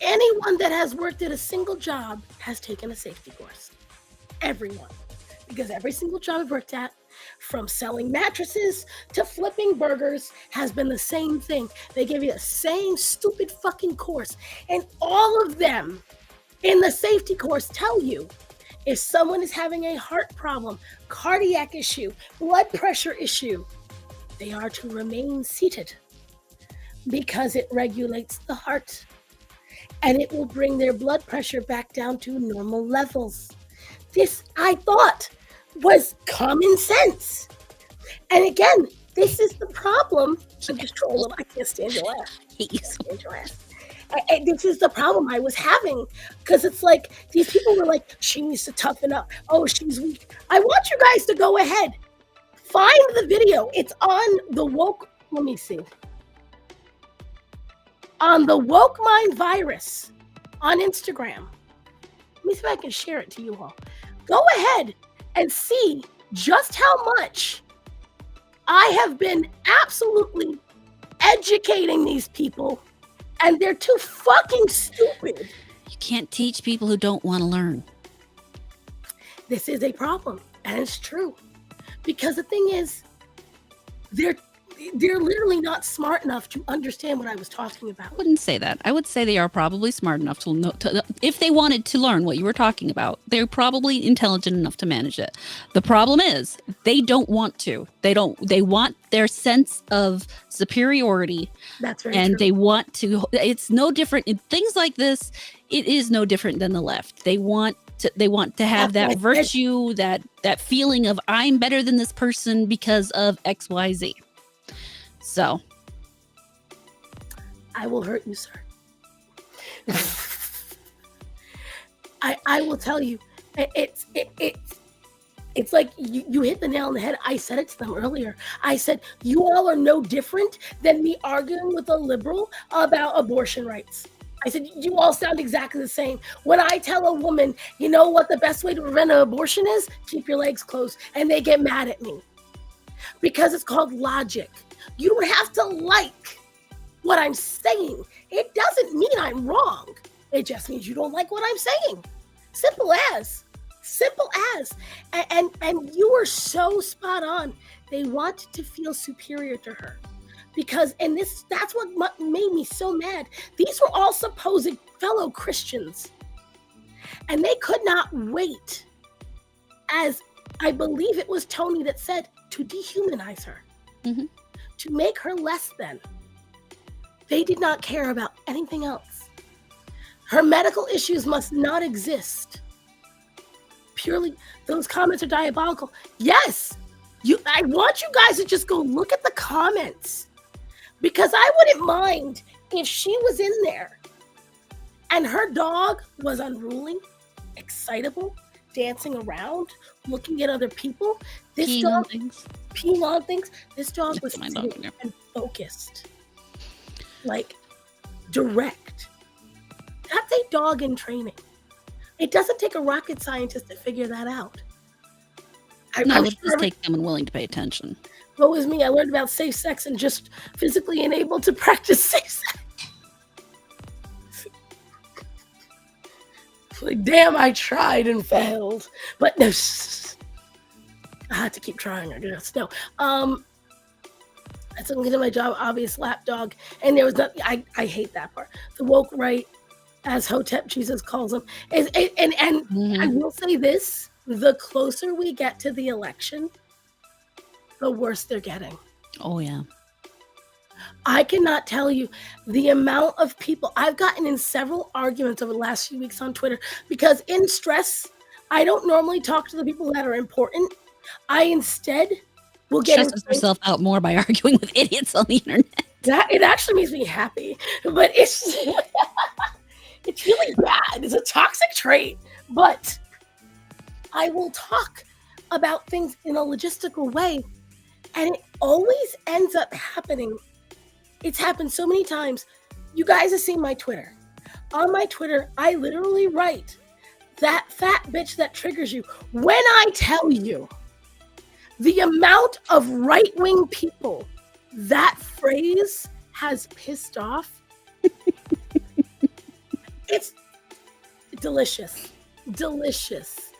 Anyone that has worked at a single job has taken a safety course. Everyone. Because every single job I've worked at, from selling mattresses to flipping burgers, has been the same thing. They give you the same stupid fucking course. And all of them in the safety course tell you if someone is having a heart problem, cardiac issue, blood pressure issue, they are to remain seated because it regulates the heart and it will bring their blood pressure back down to normal levels. This, I thought, was common sense. And again, this is the problem. I'm just trolling. I can't stand your ass. I can't stand your ass. This is the problem I was having, because it's like these people were like, she needs to toughen up. Oh, she's weak. I want you guys to go ahead, find the video. It's on the woke. Let me see. On the Woke Mind Virus on Instagram. Let me see if I can share it to you all. Go ahead and see just how much I have been absolutely educating these people. And they're too fucking stupid. You can't teach people who don't want to learn. This is a problem, and it's true. Because the thing is, they're literally not smart enough to understand what I was talking about. I wouldn't say that. I would say they are probably smart enough to know, if they wanted to learn what you were talking about, they're probably intelligent enough to manage it. The problem is they don't want to. They want their sense of superiority. That's very and true. They want to, it's no different in things like this. It is no different than the left. They want to have that virtue, that feeling of I'm better than this person because of XYZ. So I will hurt you, sir. I will tell you, it's like you hit the nail on the head. I said it to them earlier. I said, you all are no different than me arguing with a liberal about abortion rights. I said, you all sound exactly the same. When I tell a woman, you know what the best way to prevent an abortion is? Keep your legs closed. And they get mad at me. because it's called logic. You don't have to like what I'm saying. It doesn't mean I'm wrong. It just means you don't like what I'm saying. Simple as. Simple as. And you were so spot on. They wanted to feel superior to her. Because, that's what made me so mad. These were all supposed fellow Christians. And they could not wait, as I believe it was Tony that said, to dehumanize her, to make her less than. They did not care about anything else. Her medical issues must not exist. Purely, those comments are diabolical. Yes, I want you guys to just go look at the comments, because I wouldn't mind if she was in there and her dog was unruly, excitable, dancing around, looking at other people. Peeing on things. This dog was sitting and focused, like direct. That's a dog in training. It doesn't take a rocket scientist to figure that out. It would just take someone willing to pay attention. What was me? I learned about safe sex and just physically enabled to practice safe sex. Like, damn, I tried and failed. But no, I had to keep trying, I guess. No. That's something to my job, obvious lap dog. And there was nothing, I hate that part. The woke right, as Hotep Jesus calls them. And I will say this, the closer we get to the election, the worse they're getting. Oh, yeah. I cannot tell you the amount of people I've gotten in several arguments over the last few weeks on Twitter, because in stress, I don't normally talk to the people that are important. I instead will get stresses herself out more by arguing with idiots on the internet. It actually makes me happy, but it's it's really bad. It's a toxic trait, but I will talk about things in a logistical way, and it always ends up happening. It's happened so many times. You guys have seen my Twitter. On my Twitter, I literally write, that fat bitch that triggers you. When I tell you the amount of right-wing people that phrase has pissed off, it's delicious. Delicious.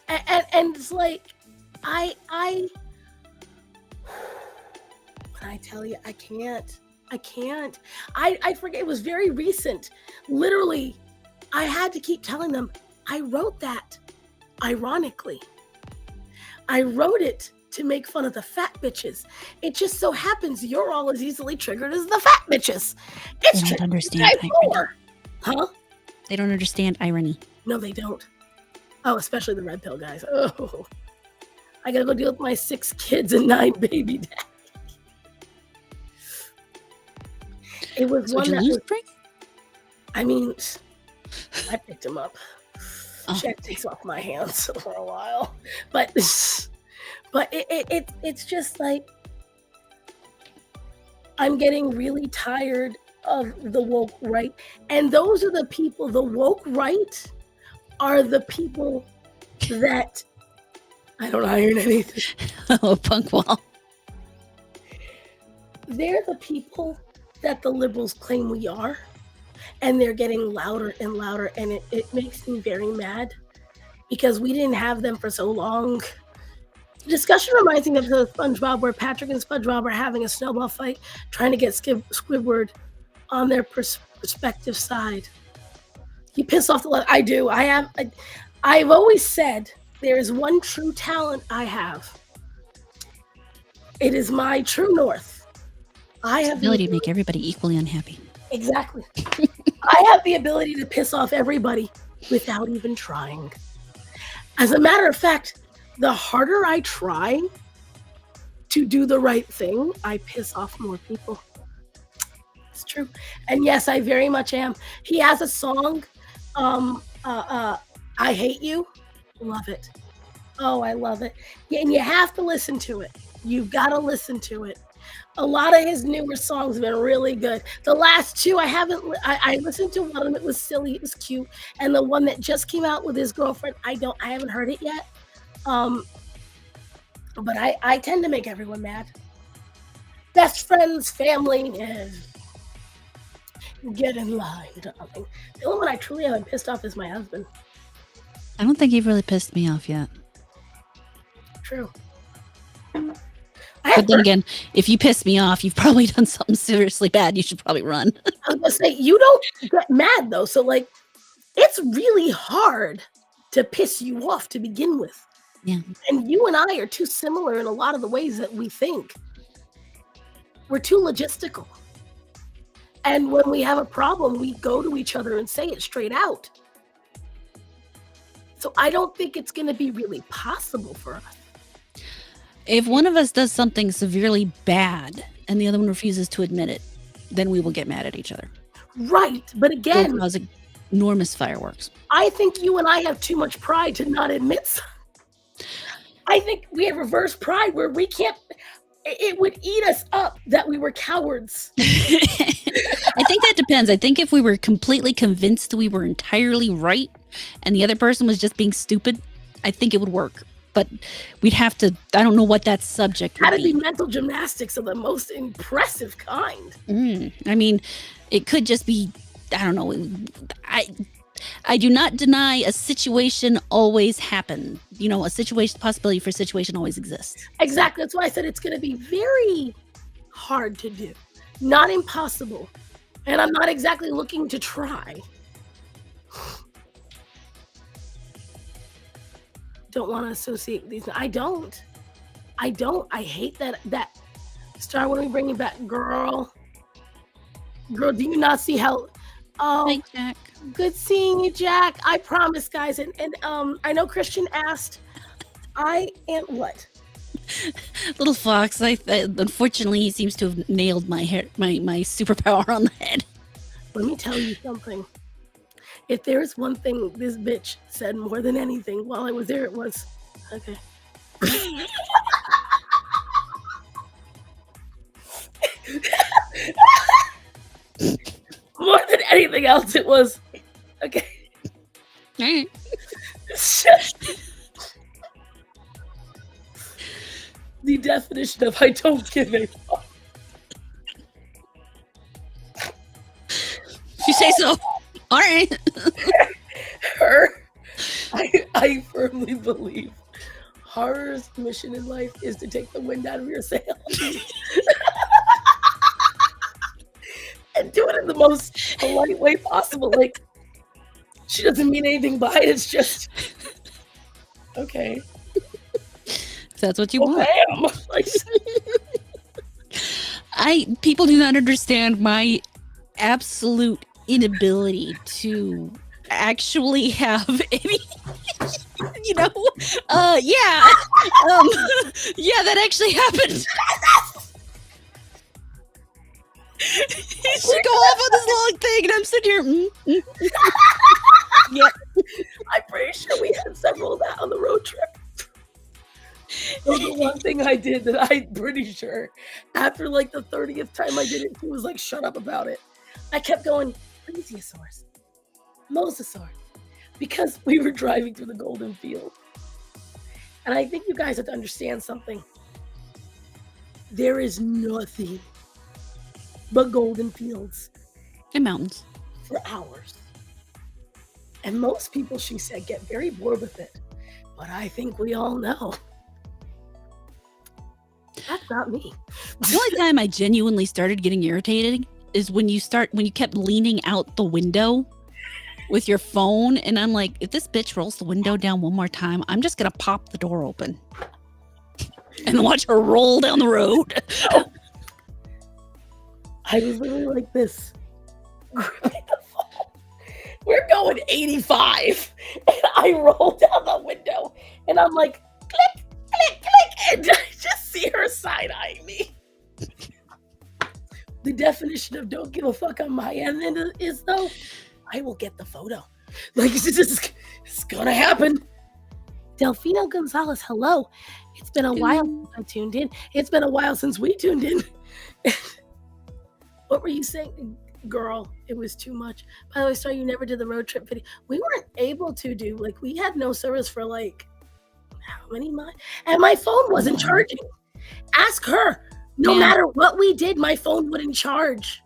And it's like, when I tell you, I can't. I forget, it was very recent. Literally, I had to keep telling them, I wrote that ironically. I wrote it to make fun of the fat bitches. It just so happens you're all as easily triggered as the fat bitches. It's they don't understand irony. Huh? They don't understand irony. No, they don't. Oh, especially the red pill guys. Oh, I gotta go deal with my 6 kids and 9 baby daddies. It was So one did you that lose was, Spring? I mean, I picked him up. Oh. Check takes off my hands for a while, but it's just like, I'm getting really tired of the woke right, and those are the people. The woke right are the people that I don't iron anything. Oh, punk wall. They're the people that the liberals claim we are, and they're getting louder and louder, and it makes me very mad, because we didn't have them for so long. The discussion reminds me of the SpongeBob, where Patrick and SpongeBob are having a snowball fight, trying to get Squidward on their respective side. You piss off the I do. I've always said there is one true talent I have. It is my true north. I have the ability to make everybody equally unhappy. Exactly. I have the ability to piss off everybody without even trying. As a matter of fact, the harder I try to do the right thing, I piss off more people. It's true. And yes, I very much am. He has a song, I Hate You. Love it. Oh, I love it. And you have to listen to it. You've got to listen to it. A lot of his newer songs have been really good. The last 2, I listened to one of them. It was silly. It was cute. And the one that just came out with his girlfriend, I haven't heard it yet. But I tend to make everyone mad. Best friends, family, get in line, darling. The only one I truly haven't pissed off is my husband. I don't think you've really pissed me off yet. True. But then again, if you piss me off, you've probably done something seriously bad. You should probably run. I was gonna say, you don't get mad though, so like, it's really hard to piss you off to begin with. Yeah. And you and I are too similar in a lot of the ways that we think. We're too logistical. And when we have a problem, we go to each other and say it straight out. So I don't think it's going to be really possible for us. If one of us does something severely bad and the other one refuses to admit it, then we will get mad at each other. Right. But again, it'll cause enormous fireworks. I think you and I have too much pride to not admit. I think we have reverse pride where we can't. It would eat us up that we were cowards. I think that depends. I think if we were completely convinced we were entirely right and the other person was just being stupid, I think it would work. But we'd have to, I don't know what that subject would How to be mental gymnastics of the most impressive kind. I mean, it could just be, I don't know. I do not deny a situation always happen. You know, possibility for a situation always exists. Exactly. That's why I said it's going to be very hard to do. Not impossible. And I'm not exactly looking to try. Don't want to associate with these. I don't. I hate that. Star, when we bring you back, girl, do you not see how? Oh, hi, Jack. Good seeing you, Jack. I promise, guys. And I know Christian asked. I am what? Little fox. Unfortunately, he seems to have nailed my superpower on the head. Let me tell you something. If there's one thing this bitch said more than anything while I was there, it was, okay. More than anything else, it was, okay. All right. The definition of I don't give a fuck. If you say so. All right. I firmly believe horror's mission in life is to take the wind out of your sails. And do it in the most polite way possible. Like, she doesn't mean anything by it. It's just, okay. If that's what you want. Bam. Like, people do not understand my absolute inability to actually have any yeah that actually happened. He should go off on this long thing and I'm sitting here Yep. I'm pretty sure we had several of that on the road trip. The one thing I did that I'm pretty sure after like the 30th time I did it, he was like, shut up about it. I kept going, plesiosaurs, mosasaur, because we were driving through the golden field. And I think you guys have to understand something. There is nothing but golden fields. And mountains. For hours. And most people, she said, get very bored with it. But I think we all know. That's not me. The only time I genuinely started getting irritated is when you kept leaning out the window with your phone, and I'm like, if this bitch rolls the window down one more time, I'm just gonna pop the door open and watch her roll down the road. I was literally like this. We're going 85, and I roll down the window, and I'm like, click, click, click, and I just see her side-eyeing me. The definition of don't give a fuck on my end is, though, I will get the photo. Like, it's gonna happen. Delfino Gonzalez, hello. It's been a while since I tuned in. It's been a while since we tuned in. What were you saying? Girl, it was too much. By the way, sorry you never did the road trip video. We weren't able to do, like, we had no service for, like, how many miles? And my phone wasn't charging. Ask her. No Yeah. matter what we did, my phone wouldn't charge.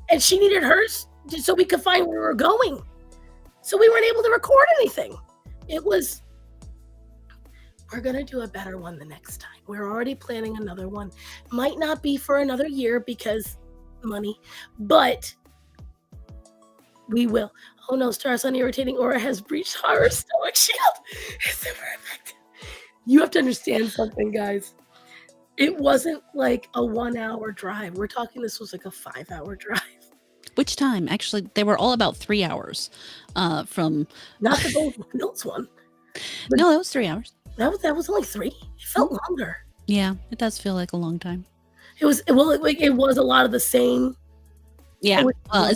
And she needed hers just so we could find where we were going. So we weren't able to record anything. It was, we're going to do a better one the next time. We're already planning another one. Might not be for another year because money, but we will. Oh no, Star's unirritating aura has breached horror stomach shield. It's super effective. You have to understand something, guys. It wasn't like a 1 hour drive. We're talking this was like a 5 hour drive. Which time? Actually, they were all about 3 hours from. Not the Golden Fields one. No, that was 3 hours. That was only 3. It felt longer. Yeah, it does feel like a long time. It was it was a lot of the same. Yeah, well,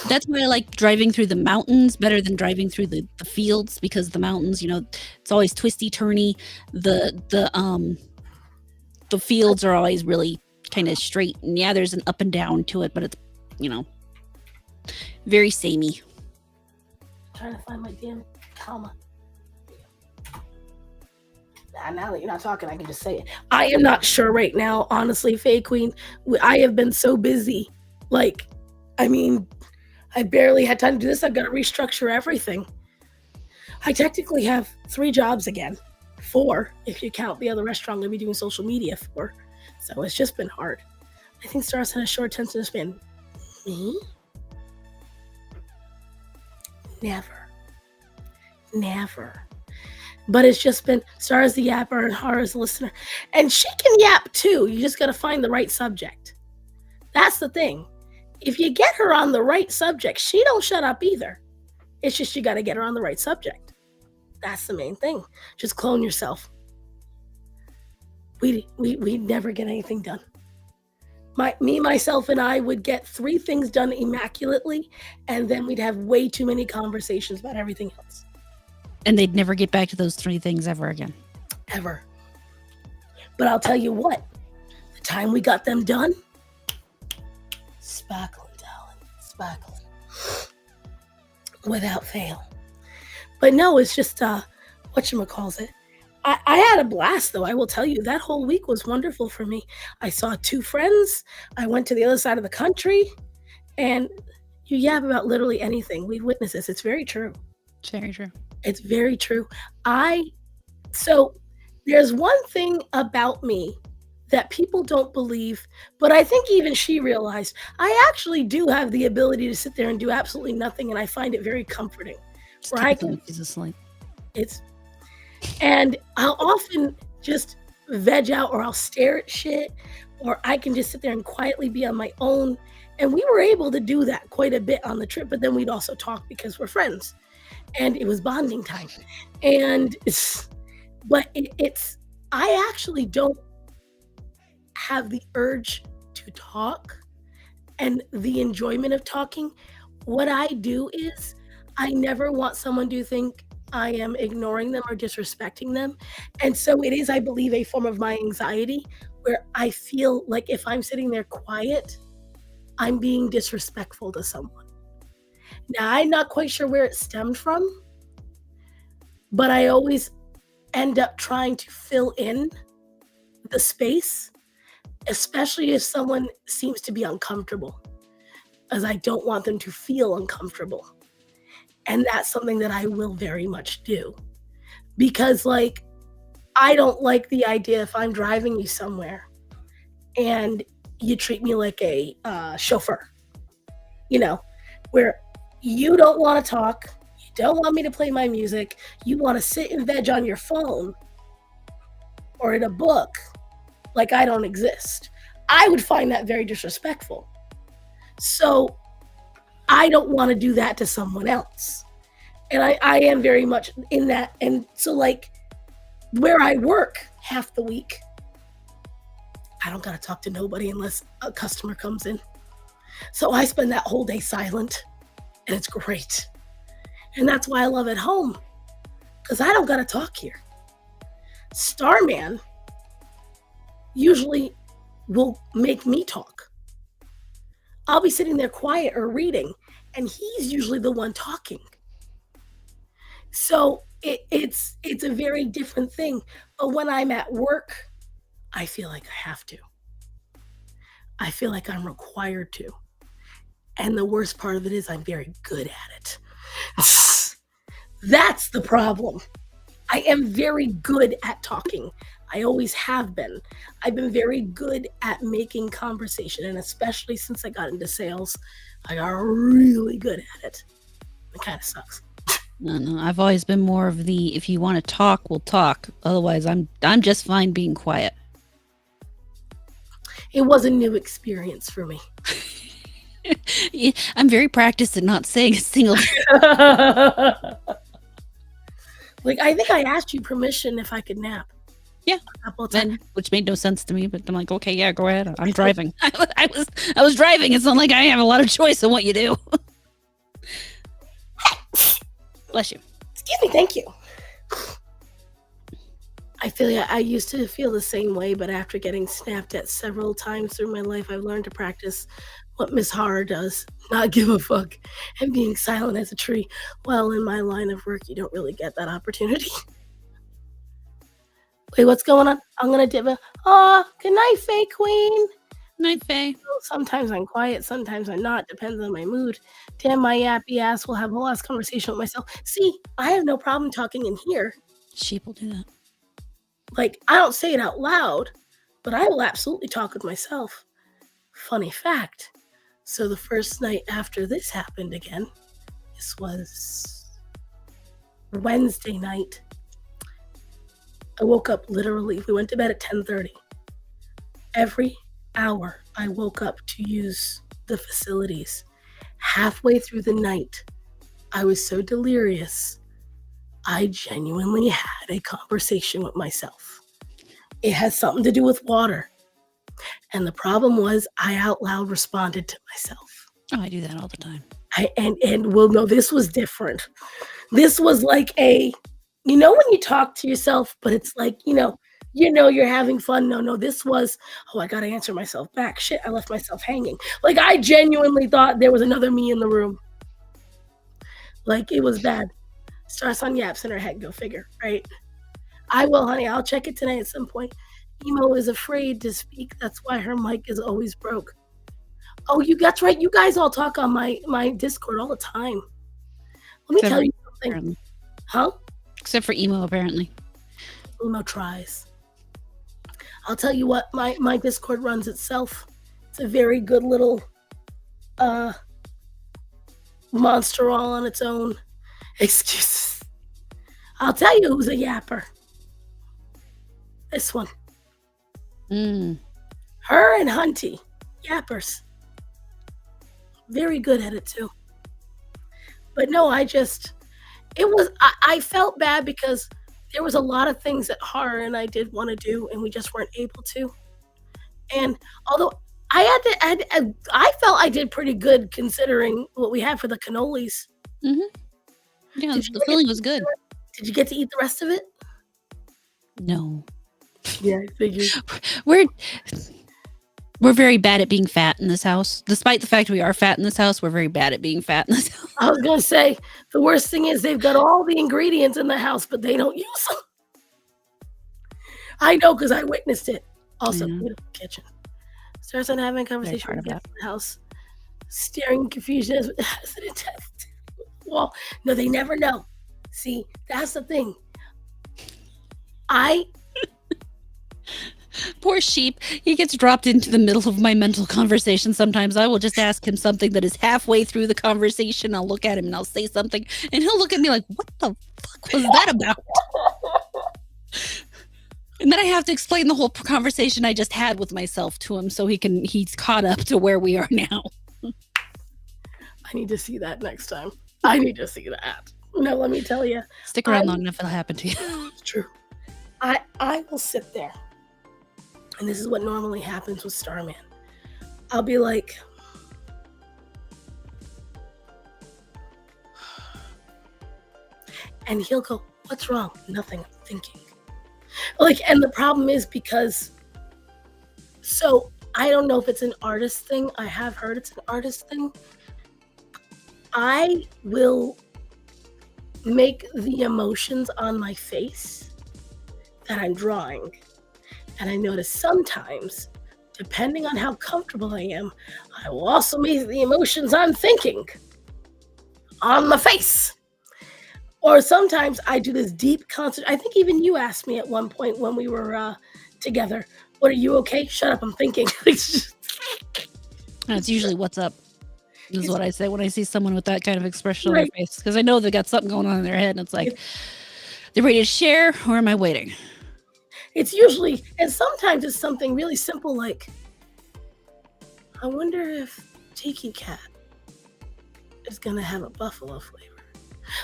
that's why I like driving through the mountains better than driving through the fields, because the mountains, you know, it's always twisty turny. The fields are always really kind of straight, and yeah, there's an up and down to it, but it's, you know, very samey. Trying to find my damn comma. Now that you're not talking, I can just say it. I am not sure right now, honestly, Faye Queen. I have been so busy. Like, I mean, I barely had time to do this. I've got to restructure everything. I technically have 3 jobs again. 4, if you count the other restaurant I'm going to be doing social media for. So it's just been hard. I think Stars had a short attention span. Me? Never. But it's just been Stars the yapper and Horror's the listener. And she can yap too. You just got to find the right subject. That's the thing. If you get her on the right subject, she don't shut up either. It's just you got to get her on the right subject. That's the main thing. Just clone yourself. We'd never get anything done. Myself, and I would get 3 things done immaculately, and then we'd have way too many conversations about everything else. And they'd never get back to those 3 things ever again. Ever. But I'll tell you what, the time we got them done, sparkling, darling, sparkling. Without fail. But no, it's just, whatchamacallit. I had a blast, though. I will tell you, that whole week was wonderful for me. I saw 2 friends. I went to the other side of the country. And you yap about literally anything. We've witnessed this. It's very true. It's very true. It's very true. So there's one thing about me that people don't believe, but I think even she realized I actually do have the ability to sit there and do absolutely nothing, and I find it very comforting. Right? He's asleep. And I'll often just veg out, or I'll stare at shit, or I can just sit there and quietly be on my own. And we were able to do that quite a bit on the trip, but then we'd also talk because we're friends. And it was bonding time. And I actually don't have the urge to talk and the enjoyment of talking. What I do is I never want someone to think I am ignoring them or disrespecting them. And so it is, I believe, a form of my anxiety where I feel like if I'm sitting there quiet, I'm being disrespectful to someone. Now, I'm not quite sure where it stemmed from, but I always end up trying to fill in the space, especially if someone seems to be uncomfortable, as I don't want them to feel uncomfortable. And that's something that I will very much do. Because, like, I don't like the idea if I'm driving you somewhere and you treat me like a chauffeur, you know, where you don't want to talk, you don't want me to play my music, you want to sit and veg on your phone or in a book like I don't exist. I would find that very disrespectful. So I don't want to do that to someone else. And I am very much in that. And so, like, where I work half the week, I don't got to talk to nobody unless a customer comes in. So I spend that whole day silent, and it's great. And that's why I love at home, because I don't got to talk here. Starman usually will make me talk. I'll be sitting there quiet or reading, and he's usually the one talking. So it's a very different thing. But when I'm at work, I feel like I have to. I feel like I'm required to. And the worst part of it is I'm very good at it. That's the problem. I am very good at talking. I always have been. I've been very good at making conversation, and especially since I got into sales, I got really good at it. It kind of sucks. No, I've always been more of the if you want to talk, we'll talk. Otherwise, I'm just fine being quiet. It was a new experience for me. I'm very practiced at not saying a single. Like, I think I asked you permission if I could nap. Yeah. A couple of times. Which made no sense to me, but I'm like, okay, yeah, go ahead. I'm driving. I was driving. It's not like I have a lot of choice on what you do. Bless you. Excuse me, thank you. I feel I used to feel the same way, but after getting snapped at several times through my life, I've learned to practice what Miss Horror does, not give a fuck, and being silent as a tree. Well, in my line of work, you don't really get that opportunity. Wait, what's going on? I'm gonna dip it. Aw, good night, Faye Queen. Night, Faye. Sometimes I'm quiet, sometimes I'm not. Depends on my mood. Damn, my yappy ass will have a whole ass conversation with myself. See, I have no problem talking in here. Sheep will do that. Like, I don't say it out loud, but I will absolutely talk with myself. Funny fact. So the first night after this happened again, this was Wednesday night. I woke up literally, we went to bed at 10:30. Every hour I woke up to use the facilities. Halfway through the night, I was so delirious, I genuinely had a conversation with myself. It has something to do with water. And the problem was I out loud responded to myself. Oh, I do that all the time. Well, no, this was different. This was like when you talk to yourself, but it's like, you're having fun. No, this was, I got to answer myself back. Shit, I left myself hanging. Like, I genuinely thought there was another me in the room. Like, it was bad. Starts on yaps in her head, go figure, right? I will, honey. I'll check it tonight at some point. Emo is afraid to speak. That's why her mic is always broke. Oh, that's right. You guys all talk on my Discord all the time. Let me tell you something. Apparently. Huh? Except for Emo, apparently. Emo tries. I'll tell you what, my Discord runs itself. It's a very good little monster all on its own. Excuses. I'll tell you who's a yapper. This one. Her and Hunty. Yappers. Very good at it too. But no, I felt bad because there was a lot of things that Horror and I did want to do and we just weren't able to. And although I felt I did pretty good considering what we had for the cannolis. Mm-hmm. Yeah, the filling was good. Did you get to eat the rest of it? No. Yeah, I figured. We're very bad at being fat in this house. Despite the fact we are fat in this house, we're very bad at being fat in this house. I was going to say, the worst thing is they've got all the ingredients in the house, but they don't use them. I know because I witnessed it. Also, beautiful kitchen. Starts on having a conversation with the house. Staring confusion as an intestine. Well, no, they never know. See, that's the thing. Poor Sheep. He gets dropped into the middle of my mental conversation sometimes. I will just ask him something that is halfway through the conversation. I'll look at him and I'll say something, and he'll look at me like, what the fuck was that about? And then I have to explain the whole conversation I just had with myself to him so he's caught up to where we are now. I need to see that next time. I need to see that. No, let me tell you. Stick around long enough, it'll happen to you. It's true. I will sit there. And this is what normally happens with Starman. I'll be like, and he'll go, what's wrong? Nothing, I'm thinking. Like, and the problem is because, so I don't know if it's an artist thing. I have heard it's an artist thing. I will make the emotions on my face that I'm drawing. And I notice sometimes, depending on how comfortable I am, I will also make the emotions I'm thinking on the face. Or sometimes I do this deep concert. I think even you asked me at one point when we were together, "What, are you okay? Shut up, I'm thinking." That's usually what's up. Is what I say when I see someone with that kind of expression on Right. their face, because I know they got something going on in their head, and it's like, they're ready to share, or am I waiting? It's usually, and sometimes it's something really simple like, I wonder if Tiki Cat is gonna have a buffalo flavor.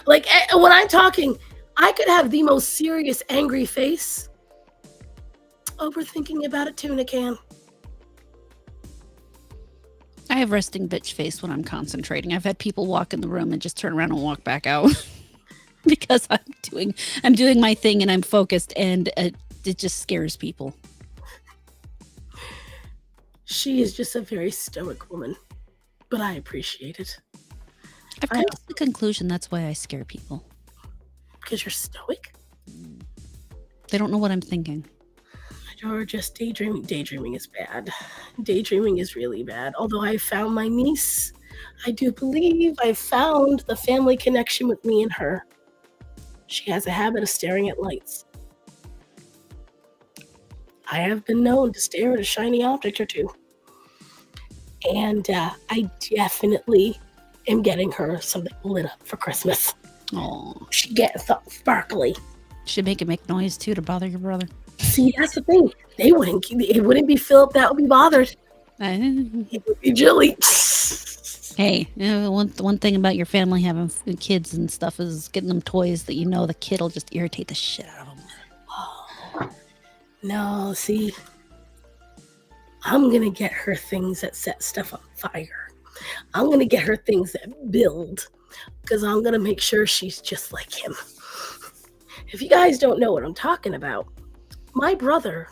Like when I'm talking, I could have the most serious, angry face overthinking about a tuna can. I have resting bitch face when I'm concentrating. I've had people walk in the room and just turn around and walk back out because I'm doing my thing and I'm focused, and it just scares people. She is just a very stoic woman, but I appreciate it. I've come to the conclusion that's why I scare people. Because you're stoic? They don't know what I'm thinking. Or just daydreaming. Daydreaming is bad. Daydreaming is really bad. Although I found my niece, I do believe I found the family connection with me and her. She has a habit of staring at lights. I have been known to stare at a shiny object or two. And I definitely am getting her something lit up for Christmas. Oh, She gets something sparkly. should make it make noise too to bother your brother. See, that's the thing. It wouldn't be Philip that would be bothered. It would be Julie. Hey, you know, one thing about your family having kids and stuff is getting them toys that you know the kid will just irritate the shit out of them. Oh, no, see, I'm going to get her things that set stuff on fire. I'm going to get her things that build, because I'm going to make sure she's just like him. If you guys don't know what I'm talking about, my brother,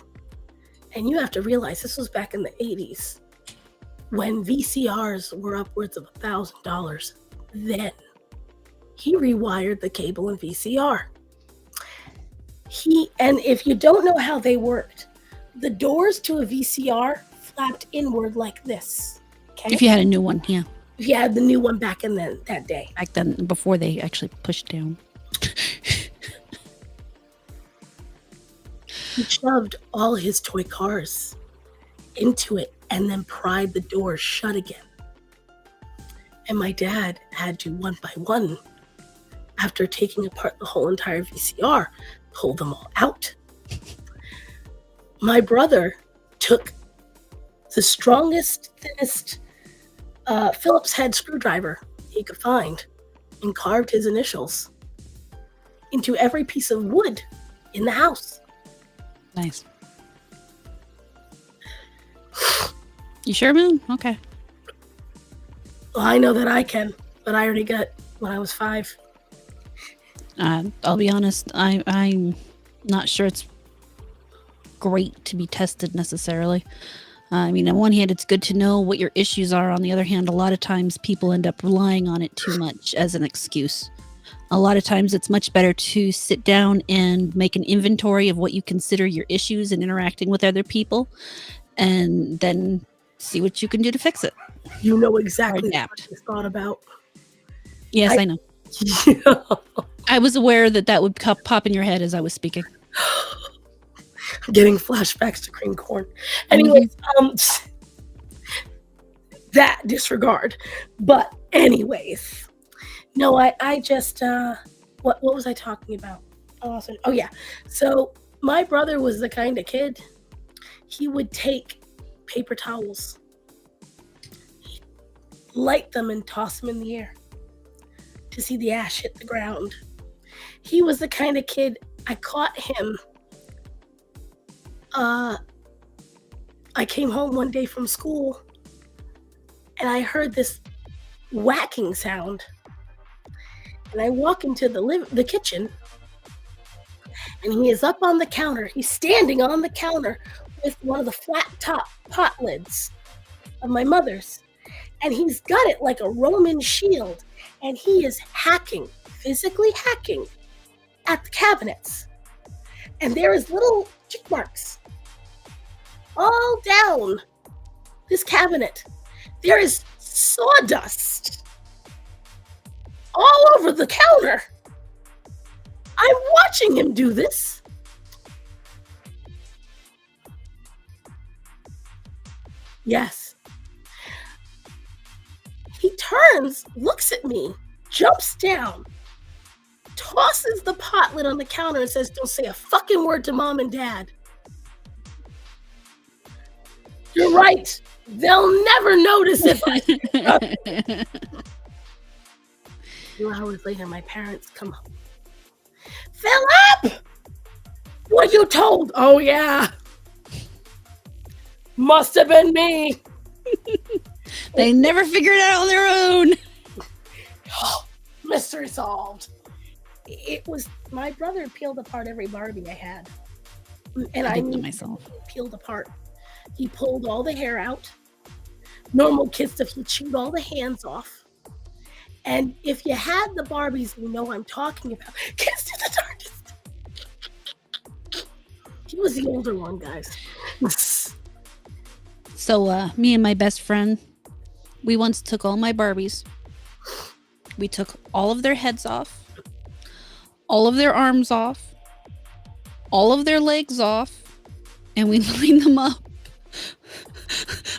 and you have to realize this was back in the 80s, when VCRs were upwards of $1,000, then he rewired the cable in VCR. And if you don't know how they worked, the doors to a VCR flapped inward like this. Okay? If you had a new one, yeah. If you had the new one back in that day. Back then, before they actually pushed down. He shoved all his toy cars into it and then pried the doors shut again. And my dad had to, one by one, after taking apart the whole entire VCR, pull them all out. My brother took the strongest, thinnest Phillips head screwdriver he could find and carved his initials into every piece of wood in the house. Nice. You sure, Moon? Okay. Well, I know that I can, but I already got when I was 5. I'll be honest. I'm not sure it's great to be tested necessarily. I mean, on one hand, it's good to know what your issues are. On the other hand, a lot of times people end up relying on it too much as an excuse. A lot of times it's much better to sit down and make an inventory of what you consider your issues and interacting with other people, and then see what you can do to fix it. You know exactly adapt. what I thought about. Yes, I know. Yeah. I was aware that would pop in your head as I was speaking. Getting flashbacks to green corn. Anyways, that disregard. But anyways, no, I just what was I talking about? Oh yeah. So my brother was the kind of kid, he would take paper towels, light them and toss them in the air to see the ash hit the ground. He was the kind of kid, I caught him. I came home one day from school and I heard this whacking sound. And I walk into the kitchen and he is up on the counter. He's standing on the counter with one of the flat top pot lids of my mother's. And he's got it like a Roman shield. And he is hacking physically hacking at the cabinets. And there is little check marks all down this cabinet. There is sawdust all over the counter. I'm watching him do this. Yes. He turns, looks at me, jumps down, tosses the pot lid on the counter and says, "Don't say a fucking word to mom and dad." You're right. They'll never notice if I... 2 hours later, my parents come home. "Philip! What you told?" "Oh, yeah. Must have been me." They never figured it out on their own. Mystery solved. It was my brother peeled apart every Barbie I had. And I I did mean, myself. peeled apart. He pulled all the hair out. Normal kid stuff, he chewed all the hands off. And if you had the Barbies, you know what I'm talking about. Kids to the darkest. He was the older one, guys. So me and my best friend, we once took all my Barbies. We took all of their heads off, all of their arms off, all of their legs off, and we lined them up.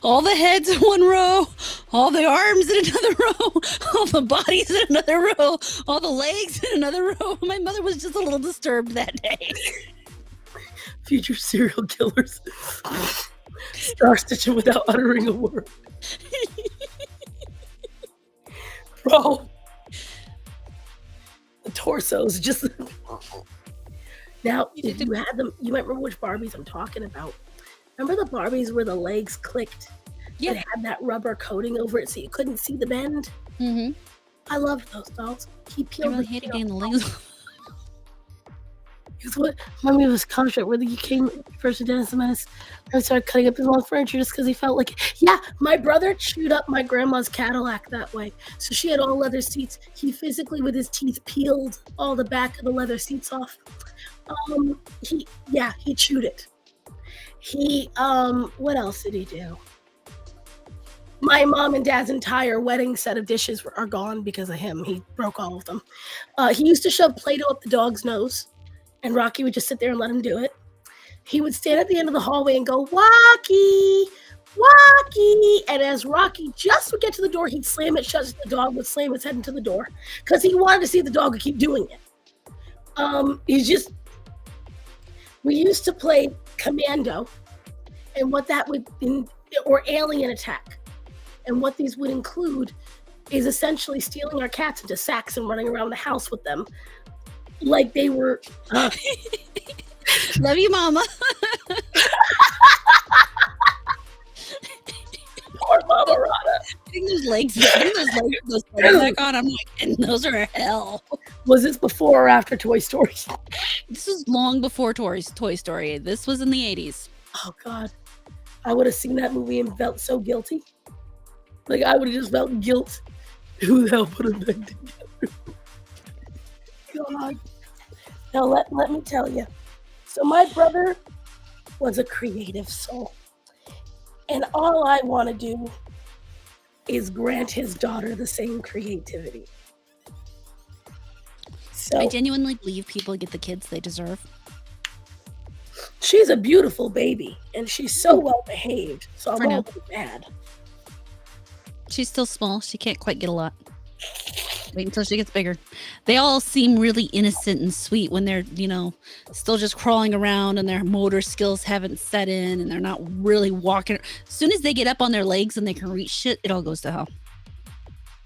All the heads in one row, all the arms in another row, all the bodies in another row, all the legs in another row. My mother was just a little disturbed that day. Future serial killers. Star stitching without uttering a word. Bro. The torsos just... Now, if you had them, you might remember which Barbies I'm talking about. Remember the Barbies where the legs clicked? Yeah. It had that rubber coating over it so you couldn't see the bend? Mm-hmm. I loved those dolls. He I peeled really the hated skin getting the off. legs off. It's what reminded me of his contract where he came first to Dennis the Menace and started cutting up his mom's furniture just because he felt like it. Yeah, my brother chewed up my grandma's Cadillac that way. So she had all leather seats. He physically, with his teeth, peeled all the back of the leather seats off. He chewed it. He, what else did he do? My mom and dad's entire wedding set of dishes are gone because of him. He broke all of them. He used to shove Play-Doh up the dog's nose. And Rocky would just sit there and let him do it. He would stand at the end of the hallway and go, "Rocky, Rocky." And as Rocky just would get to the door, he'd slam it shut. The dog would slam his head into the door because he wanted to see if the dog would keep doing it. We used to play Commando and what that would, or Alien Attack. And what these would include is essentially stealing our cats into sacks and running around the house with them. Like they were... Love you, Mama. Poor Mama Rada. Putting those legs back on, I'm like, and those are hell. Was this before or after Toy Story? This is long before Toy Story. This was in the 80s. Oh, God. I would have seen that movie and felt so guilty. Like, I would have just felt guilt. Who the hell put them back together? God. Now, let me tell you. So my brother was a creative soul. And all I want to do is grant his daughter the same creativity. So I genuinely believe people get the kids they deserve. she's a beautiful baby, and she's so well behaved. So I'm For now. not mad. She's still small. She can't quite get a lot. Wait until she gets bigger. They all seem really innocent and sweet when they're, still just crawling around and their motor skills haven't set in and they're not really walking. As soon as they get up on their legs and they can reach shit, it all goes to hell.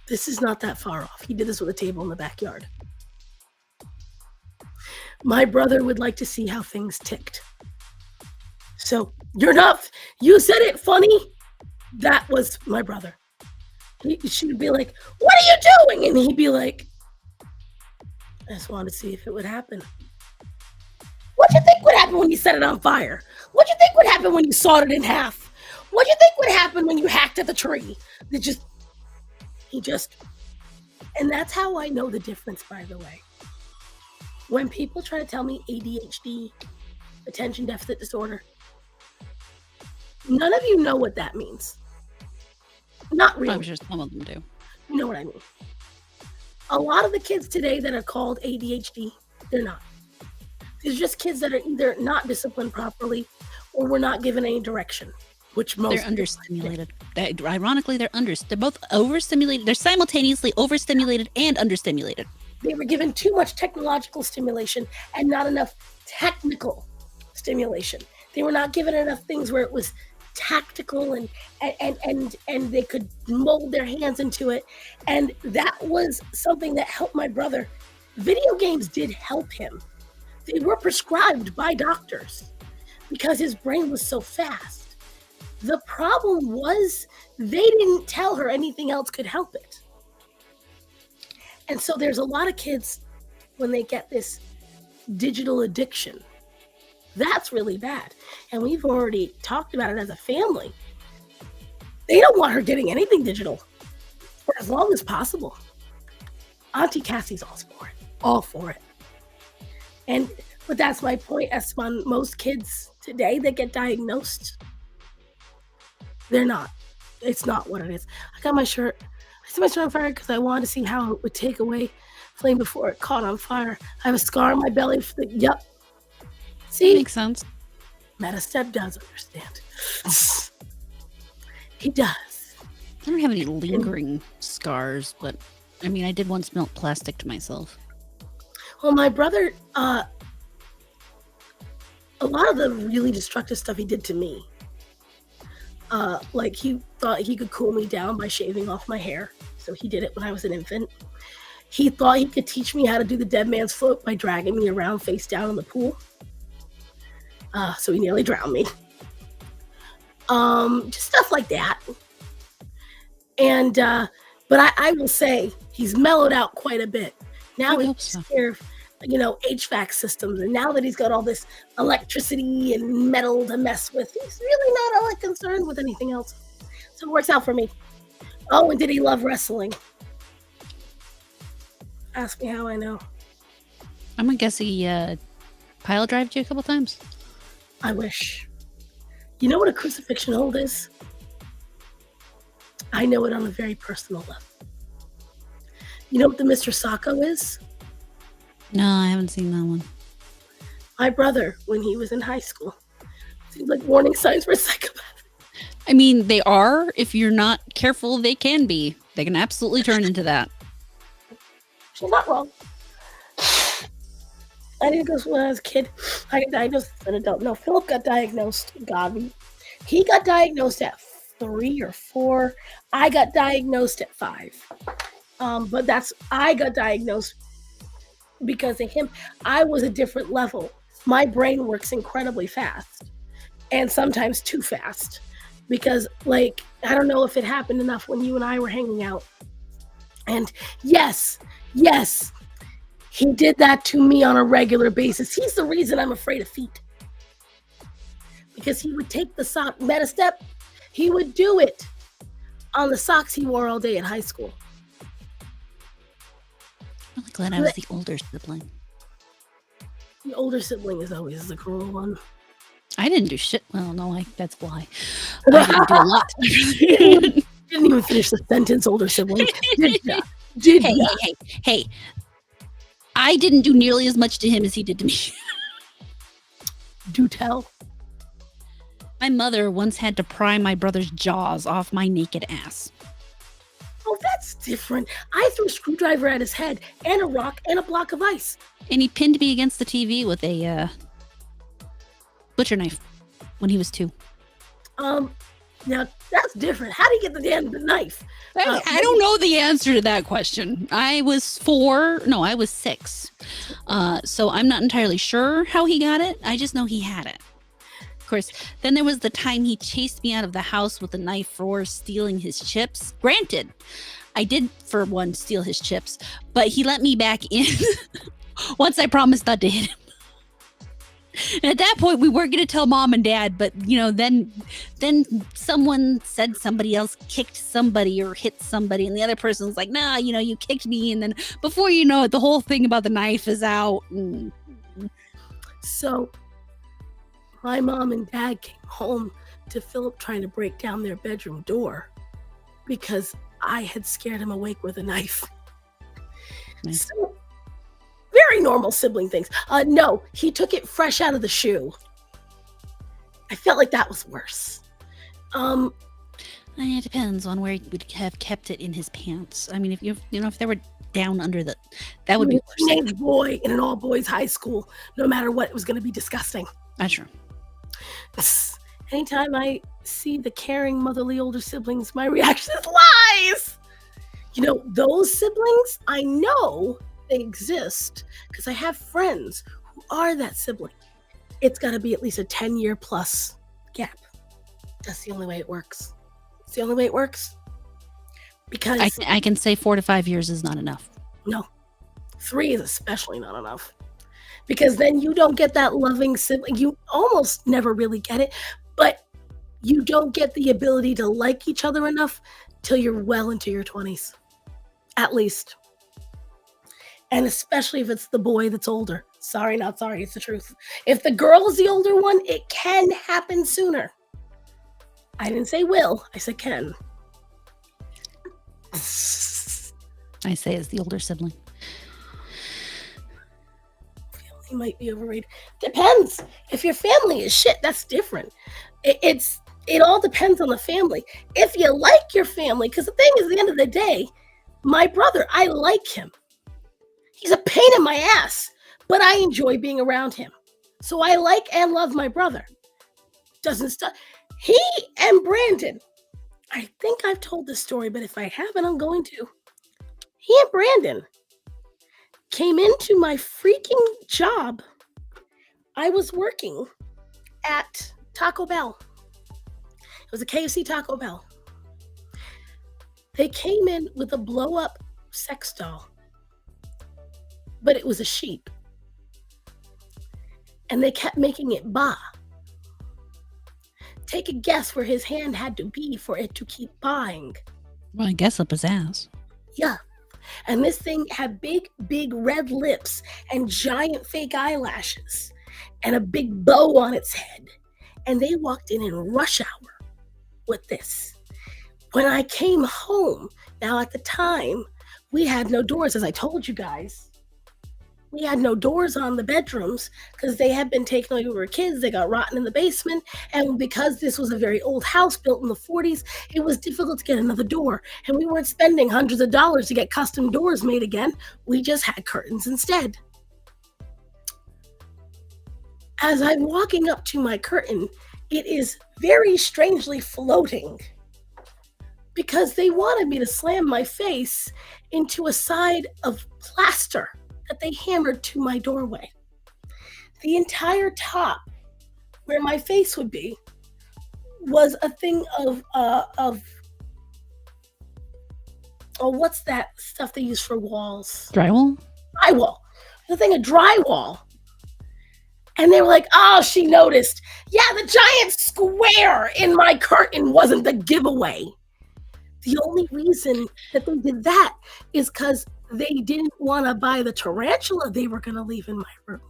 This is not that far off. He did this with a table in the backyard. My brother would like to see how things ticked. So, you said it funny. That was my brother. She would be like, "What are you doing?" And he'd be like, "I just wanted to see if it would happen." What do you think would happen when you set it on fire? What do you think would happen when you sawed it in half? What do you think would happen when you hacked at the tree? He just And that's how I know the difference, by the way. When people try to tell me ADHD, attention deficit disorder, none of you know what that means. Not really. I'm sure some of them do. You know what I mean. A lot of the kids today that are called ADHD, they're not. They're just kids that are either not disciplined properly or were not given any direction, which most They're understimulated. Ironically, they're both overstimulated. They're simultaneously overstimulated and understimulated. They were given too much technological stimulation and not enough technical stimulation. They were not given enough things where it was tactical and they could mold their hands into it. And that was something that helped my brother. Video games did help him. They were prescribed by doctors because his brain was so fast. The problem was they didn't tell her anything else could help it. And so there's a lot of kids when they get this digital addiction. That's really bad. And we've already talked about it as a family. They don't want her getting anything digital for as long as possible. Auntie Cassie's all for it. But that's my point. As on most kids today that get diagnosed, they're not. It's not what it is. I got my shirt. I set my shirt on fire because I wanted to see how it would take away flame before it caught on fire. I have a scar on my belly. Yep. See? Makes sense. Metastep does understand. He does. I don't have any lingering scars, but I mean, I did once melt plastic to myself. Well, my brother, a lot of the really destructive stuff he did to me, like he thought he could cool me down by shaving off my hair. So he did it when I was an infant. He thought he could teach me how to do the dead man's float by dragging me around face down in the pool. So he nearly drowned me. Just stuff like that. And, but I will say he's mellowed out quite a bit. Now he's scared of, HVAC systems. And now that he's got all this electricity and metal to mess with, he's really not all that concerned with anything else. So it works out for me. Oh, and did he love wrestling? Ask me how I know. I'm gonna guess he pile drived you a couple times. I wish. You know what a crucifixion hold is? I know it on a very personal level. You know what the Mr. Sacco is? No, I haven't seen that one. My brother, when he was in high school, seems like warning signs for a psychopath. I mean, they are. If you're not careful, they can be. They can absolutely turn into that. She's not wrong. I didn't go when I was a kid. I got diagnosed as an adult. No, Philip got diagnosed. He got diagnosed at 3 or 4. I got diagnosed at 5. But I got diagnosed because of him. I was a different level. My brain works incredibly fast, and sometimes too fast. Because, I don't know if it happened enough when you and I were hanging out. And yes, he did that to me on a regular basis. He's the reason I'm afraid of feet. Because he would take the sock, Metastep, he would do it on the socks he wore all day in high school. I'm really glad I was the older sibling. The older sibling is always the cruel one. I didn't do shit. Well, no, that's why. I didn't do a lot. Didn't even finish the sentence, older sibling. Hey. I didn't do nearly as much to him as he did to me. Do tell. My mother once had to pry my brother's jaws off my naked ass. Oh, that's different. I threw a screwdriver at his head and a rock and a block of ice. And he pinned me against the TV with a butcher knife when he was 2. Now that's different. How do you get the damn knife? I don't know the answer to that question. I was 4. No, I was 6. So I'm not entirely sure how he got it. I just know he had it. Of course, then there was the time he chased me out of the house with a knife for stealing his chips. Granted, I did, for one, steal his chips, but he let me back in once I promised not to hit him. And at that point, we weren't going to tell mom and dad, but then someone said somebody else kicked somebody or hit somebody, and the other person's like, "Nah, you kicked me." And then before you know it, the whole thing about the knife is out. So my mom and dad came home to Philip trying to break down their bedroom door because I had scared him awake with a knife. Nice. So, very normal sibling things. No, he took it fresh out of the shoe. I felt like that was worse. It depends on where he would have kept it in his pants. I mean, if they were down under that would be a teenage boy in an all-boys high school. No matter what, it was going to be disgusting. That's true. Anytime I see the caring, motherly older siblings, my reaction is lies. Those siblings, I know they exist because I have friends who are that sibling. It's got to be at least a 10-year plus gap. That's the only way it works. It's the only way it works. Because I can say 4 to 5 years is not enough. No, 3 is especially not enough. Because then you don't get that loving sibling. You almost never really get it, but you don't get the ability to like each other enough till you're well into your 20s. At least. And especially if it's the boy that's older. Sorry, not sorry, it's the truth. If the girl is the older one, it can happen sooner. I didn't say will, I said can. I say as the older sibling. Family might be overrated. Depends. If your family is shit, that's different. It all depends on the family. If you like your family, because the thing is, at the end of the day, my brother, I like him. He's a pain in my ass, but I enjoy being around him. So I like and love my brother. Doesn't stop. He and Brandon, I think I've told this story, but if I haven't, I'm going to. He and Brandon came into my freaking job. I was working at Taco Bell. It was a KFC Taco Bell. They came in with a blow-up sex doll, but it was a sheep. And they kept making it ba. Take a guess where his hand had to be for it to keep buying. Well, I guess up his ass. Yeah. And this thing had big, big red lips and giant fake eyelashes and a big bow on its head. And they walked in rush hour with this. When I came home, now at the time, we had no doors, as I told you guys. We had no doors on the bedrooms because they had been taken when we were kids. They got rotten in the basement. And because this was a very old house built in the 40s, it was difficult to get another door. And we weren't spending hundreds of dollars to get custom doors made again. We just had curtains instead. As I'm walking up to my curtain, it is very strangely floating because they wanted me to slam my face into a side of plaster that they hammered to my doorway. The entire top where my face would be was a thing of what's that stuff they use for walls? Drywall? Drywall. The thing of drywall. And they were like, oh, she noticed. Yeah, the giant square in my curtain wasn't the giveaway. The only reason that they did that is because they didn't want to buy the tarantula they were going to leave in my room.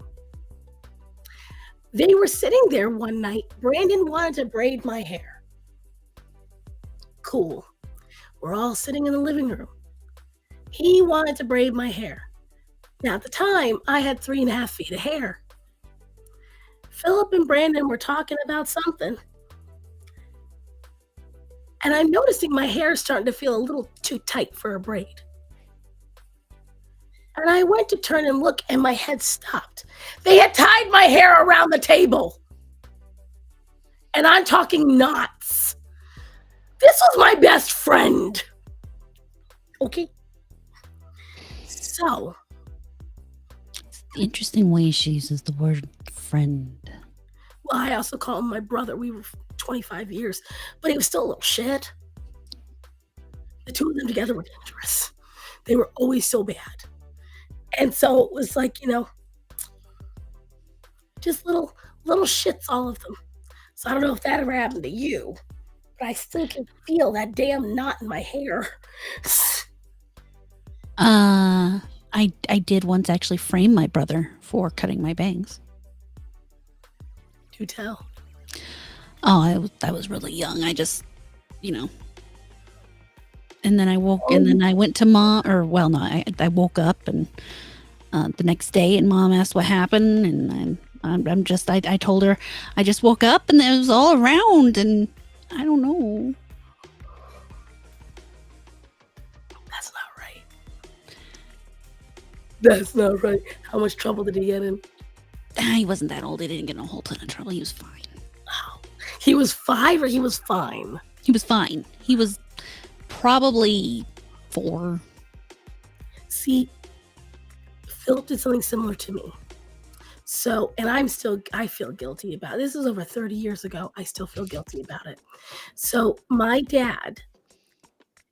They were sitting there one night. Brandon wanted to braid my hair. Cool. We're all sitting in the living room. He wanted to braid my hair. Now, at the time, I had 3.5 feet of hair. Philip and Brandon were talking about something. And I'm noticing my hair is starting to feel a little too tight for a braid. And I went to turn and look, and my head stopped. They had tied my hair around the table. And I'm talking knots. This was my best friend. Okay? So. It's the interesting way she uses the word friend. Well, I also call him my brother. We were 25 years. But he was still a little shit. The two of them together were dangerous. They were always so bad. And so it was like, Just little shits, all of them. So I don't know if that ever happened to you, but I still can feel that damn knot in my hair. I did once actually frame my brother for cutting my bangs. Do tell. Oh, I was really young. I just, and then I and then I went to mom, or well, no, I woke up and the next day, and mom asked what happened, and I told her I just woke up and it was all around, and I don't know. That's not right. That's not right. How much trouble did he get in? He wasn't that old. He didn't get in a whole ton of trouble. He was fine. Oh, he was 5 or he was fine? He was fine. He was probably 4. See, Philip did something similar to me. So, and I feel guilty about it. This is over 30 years ago. I still feel guilty about it. So my dad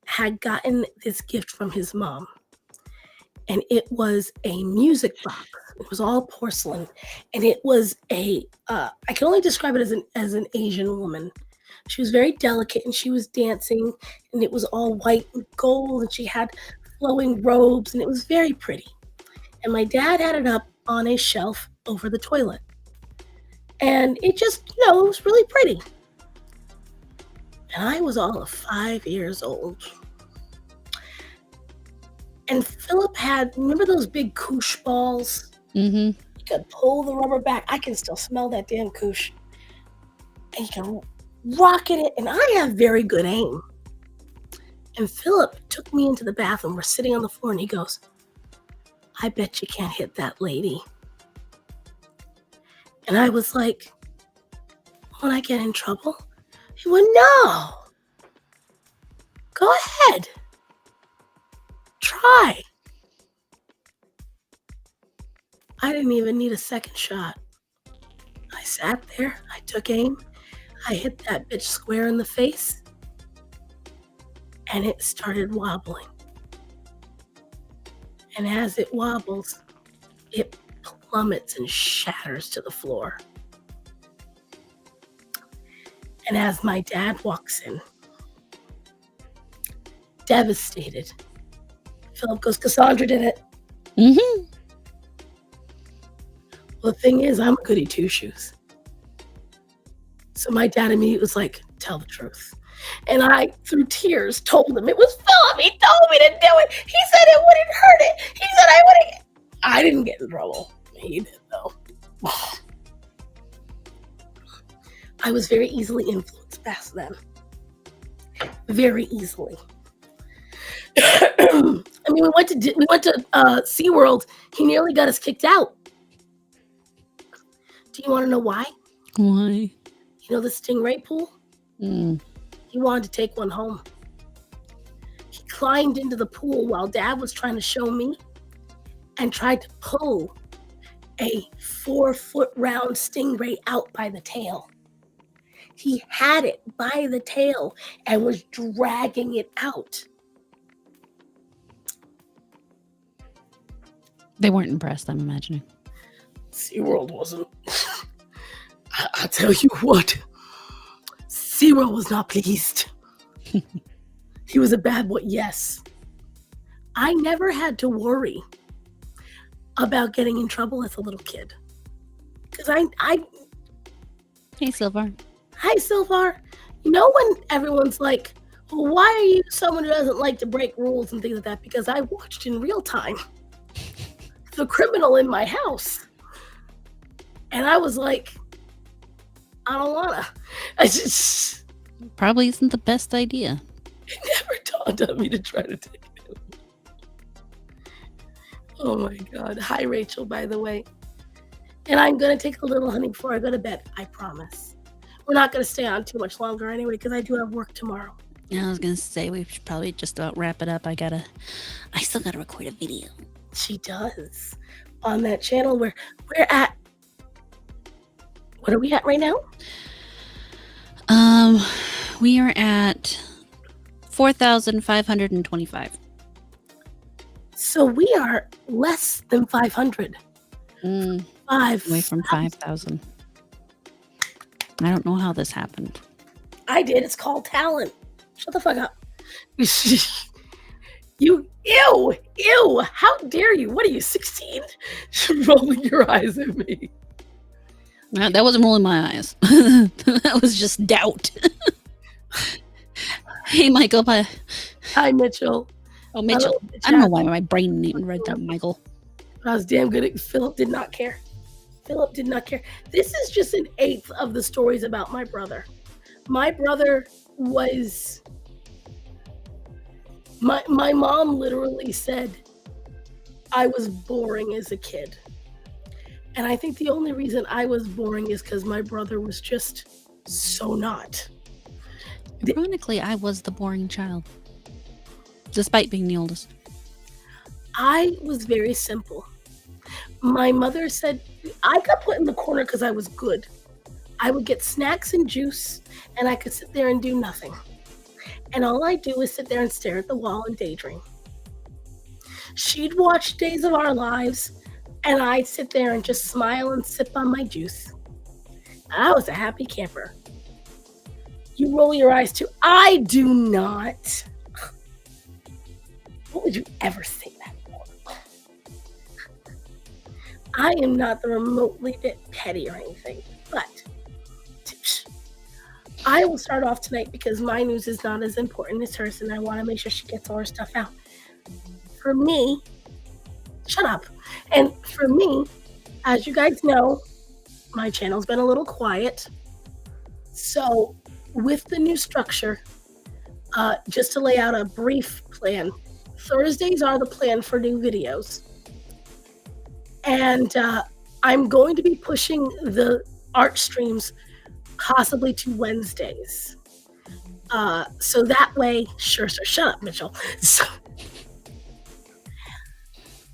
had gotten this gift from his mom, and it was a music box. It was all porcelain, and it was I can only describe it as an Asian woman. She was very delicate, and she was dancing, and it was all white and gold, and she had flowing robes, and it was very pretty. And my dad had it up on a shelf over the toilet. And it just, it was really pretty. And I was all of 5 years old. And Philip remember those big koosh balls? Mm-hmm. You could pull the rubber back. I can still smell that damn koosh. And you can rocket it. And I have very good aim. And Philip took me into the bathroom. We're sitting on the floor, and he goes, I bet you can't hit that lady. And I was like, won't I get in trouble? He went, no. Go ahead. Try. I didn't even need a second shot. I sat there. I took aim. I hit that bitch square in the face. And it started wobbling. And as it wobbles, it plummets and shatters to the floor. And as my dad walks in, devastated, Philip goes, Cassandra did it. Mm-hmm. Well, the thing is, I'm a goody two-shoes. So my dad immediately was like, tell the truth. And I, through tears, told him it was Philip. He told me to do it. He said it wouldn't hurt it. He said I wouldn't. I didn't get in trouble. He did, though. I was very easily influenced past them. Very easily. I mean, we went to SeaWorld. He nearly got us kicked out. Do you want to know why? Why? You know the stingray pool? He wanted to take one home. He climbed into the pool while Dad was trying to show me and tried to pull a 4-foot round stingray out by the tail. He had it by the tail and was dragging it out. They weren't impressed, I'm imagining. SeaWorld wasn't. I'll tell you what. SeaWorld was not pleased. He was a bad boy, yes. I never had to worry about getting in trouble as a little kid. Because Hey, Silvar. Hi, Silvar. You know when everyone's like, well, why are you someone who doesn't like to break rules and things like that? Because I watched in real time the criminal in my house. And I was like, I don't wanna. Probably isn't the best idea. It never dawned on me to try to take it. Oh my God. Hi, Rachel, by the way. And I'm going to take a little honey before I go to bed. I promise. We're not going to stay on too much longer anyway, because I do have work tomorrow. I was going to say, we should probably just about wrap it up. I still got to record a video. She does. On that channel where we're at. What are we at right now? We are at 4,525. So we are less than 500. Away from 5,000. I don't know how this happened. I did. It's called talent. Shut the fuck up. You, ew. How dare you? What are you, 16? Rolling your eyes at me. That wasn't rolling my eyes. That was just doubt. Hey, Michael. Hi, Mitchell. Oh, Mitchell. I don't know why my brain even read that, Michael. I was damn good at Philip did not care. This is just an eighth of the stories about my brother. My brother was... My mom literally said I was boring as a kid. And I think the only reason I was boring is because my brother was just so not. Ironically, I was the boring child, despite being the oldest. I was very simple. My mother said I got put in the corner because I was good. I would get snacks and juice, and I could sit there and do nothing. And all I do is sit there and stare at the wall and daydream. She'd watch Days of Our Lives, and I'd sit there and just smile and sip on my juice. I was a happy camper. You roll your eyes too. I do not. What would you ever say that for? I am not the remotely bit petty or anything, but I will start off tonight because my news is not as important as hers, and I want to make sure she gets all her stuff out. For me, shut up. And for me, as you guys know, my channel's been a little quiet. So with the new structure, just to lay out a brief plan, Thursdays are the plan for new videos. And I'm going to be pushing the art streams possibly to Wednesdays. So that way, sure, shut up, Mitchell. So,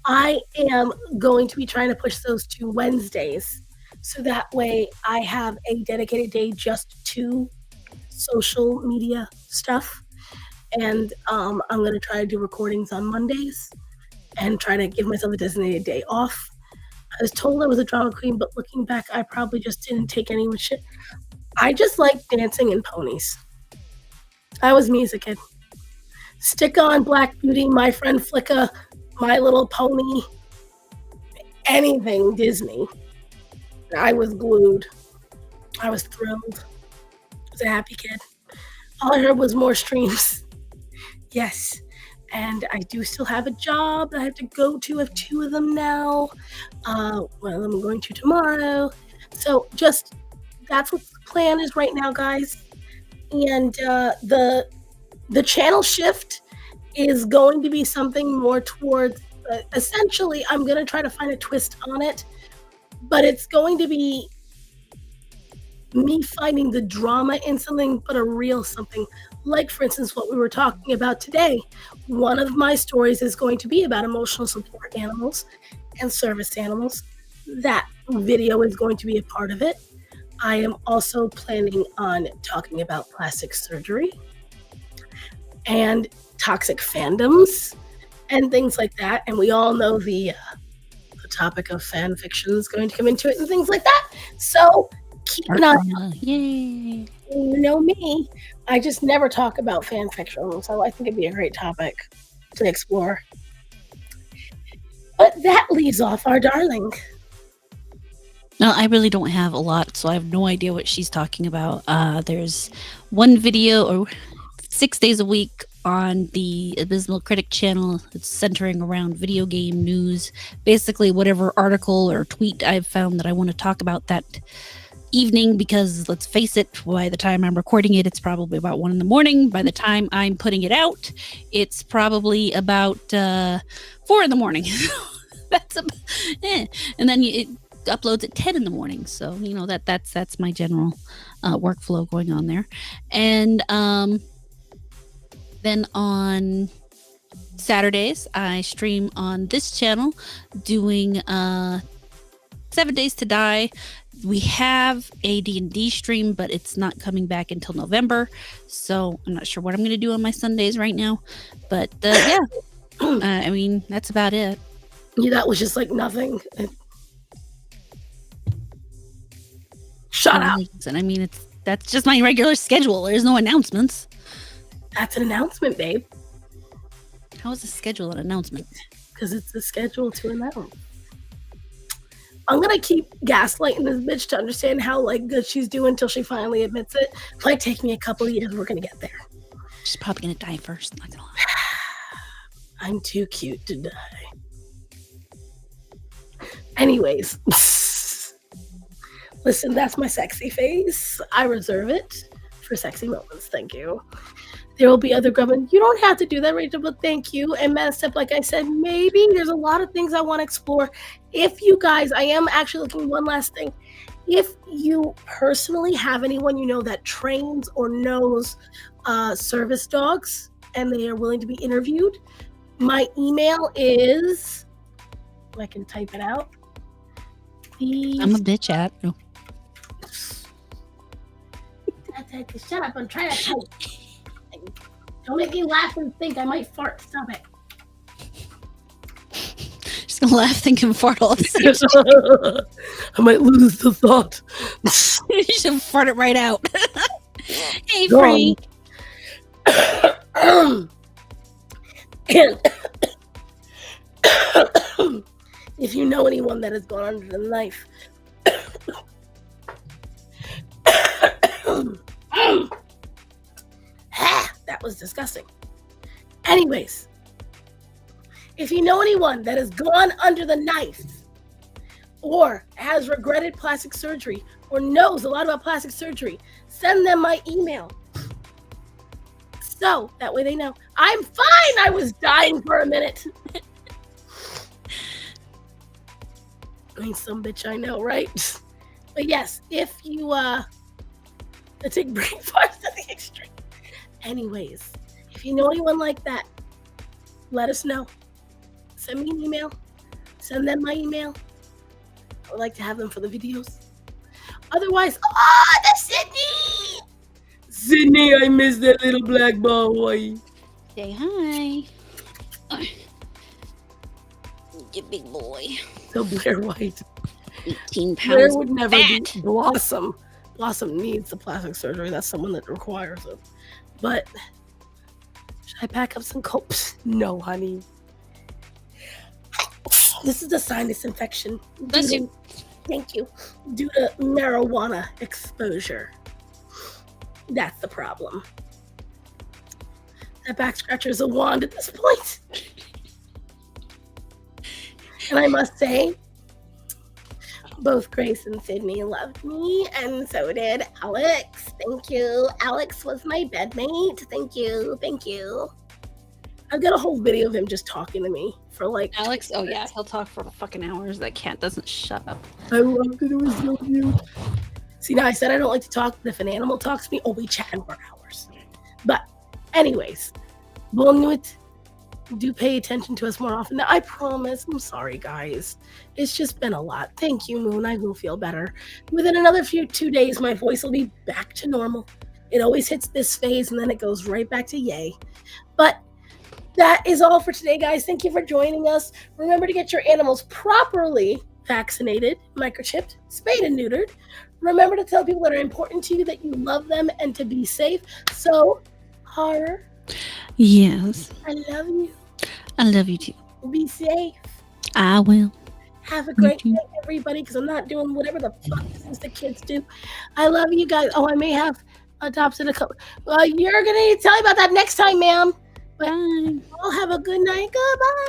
I am going to be trying to push those to Wednesdays. So that way I have a dedicated day just to social media stuff. And I'm going to try to do recordings on Mondays and try to give myself a designated day off. I was told I was a drama queen, but looking back, I probably just didn't take anyone's shit. I just like dancing and ponies. That was me as a kid. Stick on Black Beauty, My Friend Flicka, My Little Pony, anything Disney. I was glued. I was thrilled. I was a happy kid. All I heard was more streams. Yes. And I do still have a job that I have to go to. I have 2 of them now. One of them I'm going to tomorrow. So just, that's what the plan is right now, guys. And the channel shift is going to be something more towards, essentially, I'm going to try to find a twist on it. But it's going to be me finding the drama in something, but a real something. Like, for instance, what we were talking about today. One of my stories is going to be about emotional support animals and service animals. That video is going to be a part of it. I am also planning on talking about plastic surgery and toxic fandoms and things like that. And we all know the topic of fan fiction is going to come into it and things like that. So keep an eye out. Yay. You know me, I just never talk about fan fiction, so I think it'd be a great topic to explore. But that leaves off our darling. No, I really don't have a lot, so I have no idea what she's talking about. There's one video or 6 days a week on the Abysmal Critic channel. It's centering around video game news. Basically, whatever article or tweet I've found that I want to talk about that evening, because let's face it, by the time I'm recording it, it's probably about 1 a.m. By the time I'm putting it out, it's probably about 4 a.m. That's and then it uploads at 10 a.m. So you know that's my general workflow going on there. And then on Saturdays I stream on this channel doing 7 Days to Die. We have a D&D stream, but it's not coming back until November, so I'm not sure what I'm going to do on my Sundays right now. But yeah, I mean, that's about it. Yeah, that was just like nothing. Shut up. And I mean, that's just my regular schedule. There's no announcements. That's an announcement, babe. How is the schedule an announcement? Because it's the schedule to announce. I'm gonna keep gaslighting this bitch to understand how good she's doing until she finally admits it. It might take me a couple of years. We're gonna get there. She's probably gonna die first. Not gonna lie. I'm too cute to die. Anyways, listen, that's my sexy face. I reserve it for sexy moments. Thank you. There will be other grubbing. You don't have to do that, Rachel, but thank you. And Master, like I said, maybe there's a lot of things I want to explore. If you guys, I am actually looking one last thing. If you personally have anyone you know that trains or knows service dogs and they are willing to be interviewed, my email is, I can type it out. I'm a bitch at. Oh. Shut up, I'm trying to type. Don't make me laugh and think I might fart. Stop it. She's gonna laugh, think, and fart all at the same time. I might lose the thought. You should fart it right out. Hey, Frank. And if you know anyone that has gone under the knife, that was disgusting. Anyways, if you know anyone that has gone under the knife or has regretted plastic surgery or knows a lot about plastic surgery, send them my email. So that way they know. I'm fine. I was dying for a minute. I mean, some bitch I know, right? But yes, if you take brain parts to the extreme. Anyways, if you know anyone like that, let us know. Send me an email. Send them my email. I would like to have them for the videos. Otherwise, the Sydney! Sydney, I miss that little black boy. Say hi. You big boy. So Blair White. 18 pounds. Blair would never fat. be Blossom. Blossom needs the plastic surgery. That's someone that requires it. But should I pack up some copes? No, honey. This is a sinus infection. Bless you. Thank you. Due to marijuana exposure. That's the problem. That back scratcher is a wand at this point. And I must say, both Grace and Sydney loved me, and so did Alex. Thank you. Alex was my bedmate. Thank you. Thank you. I've got a whole video of him just talking to me for Alex? Oh yeah, he'll talk for fucking hours. That cat doesn't shut up. I loved it. It was so cute. See, now I said I don't like to talk, but if an animal talks to me, we chat for hours. But anyways, bonne nuit. Do pay attention to us more often. Now, I promise. I'm sorry, guys. It's just been a lot. Thank you, Moon. I will feel better. Within another 2 days, my voice will be back to normal. It always hits this phase, and then it goes right back to yay. But that is all for today, guys. Thank you for joining us. Remember to get your animals properly vaccinated, microchipped, spayed and neutered. Remember to tell people that are important to you that you love them and to be safe. So, Horror. Yes. I love you. I love you too. Be safe. I will. Have a great day, everybody, because I'm not doing whatever the fuck things the kids do. I love you guys. Oh, I may have adopted a couple. Well, you're going to tell me about that next time, ma'am. But Bye. all have a good night. Goodbye.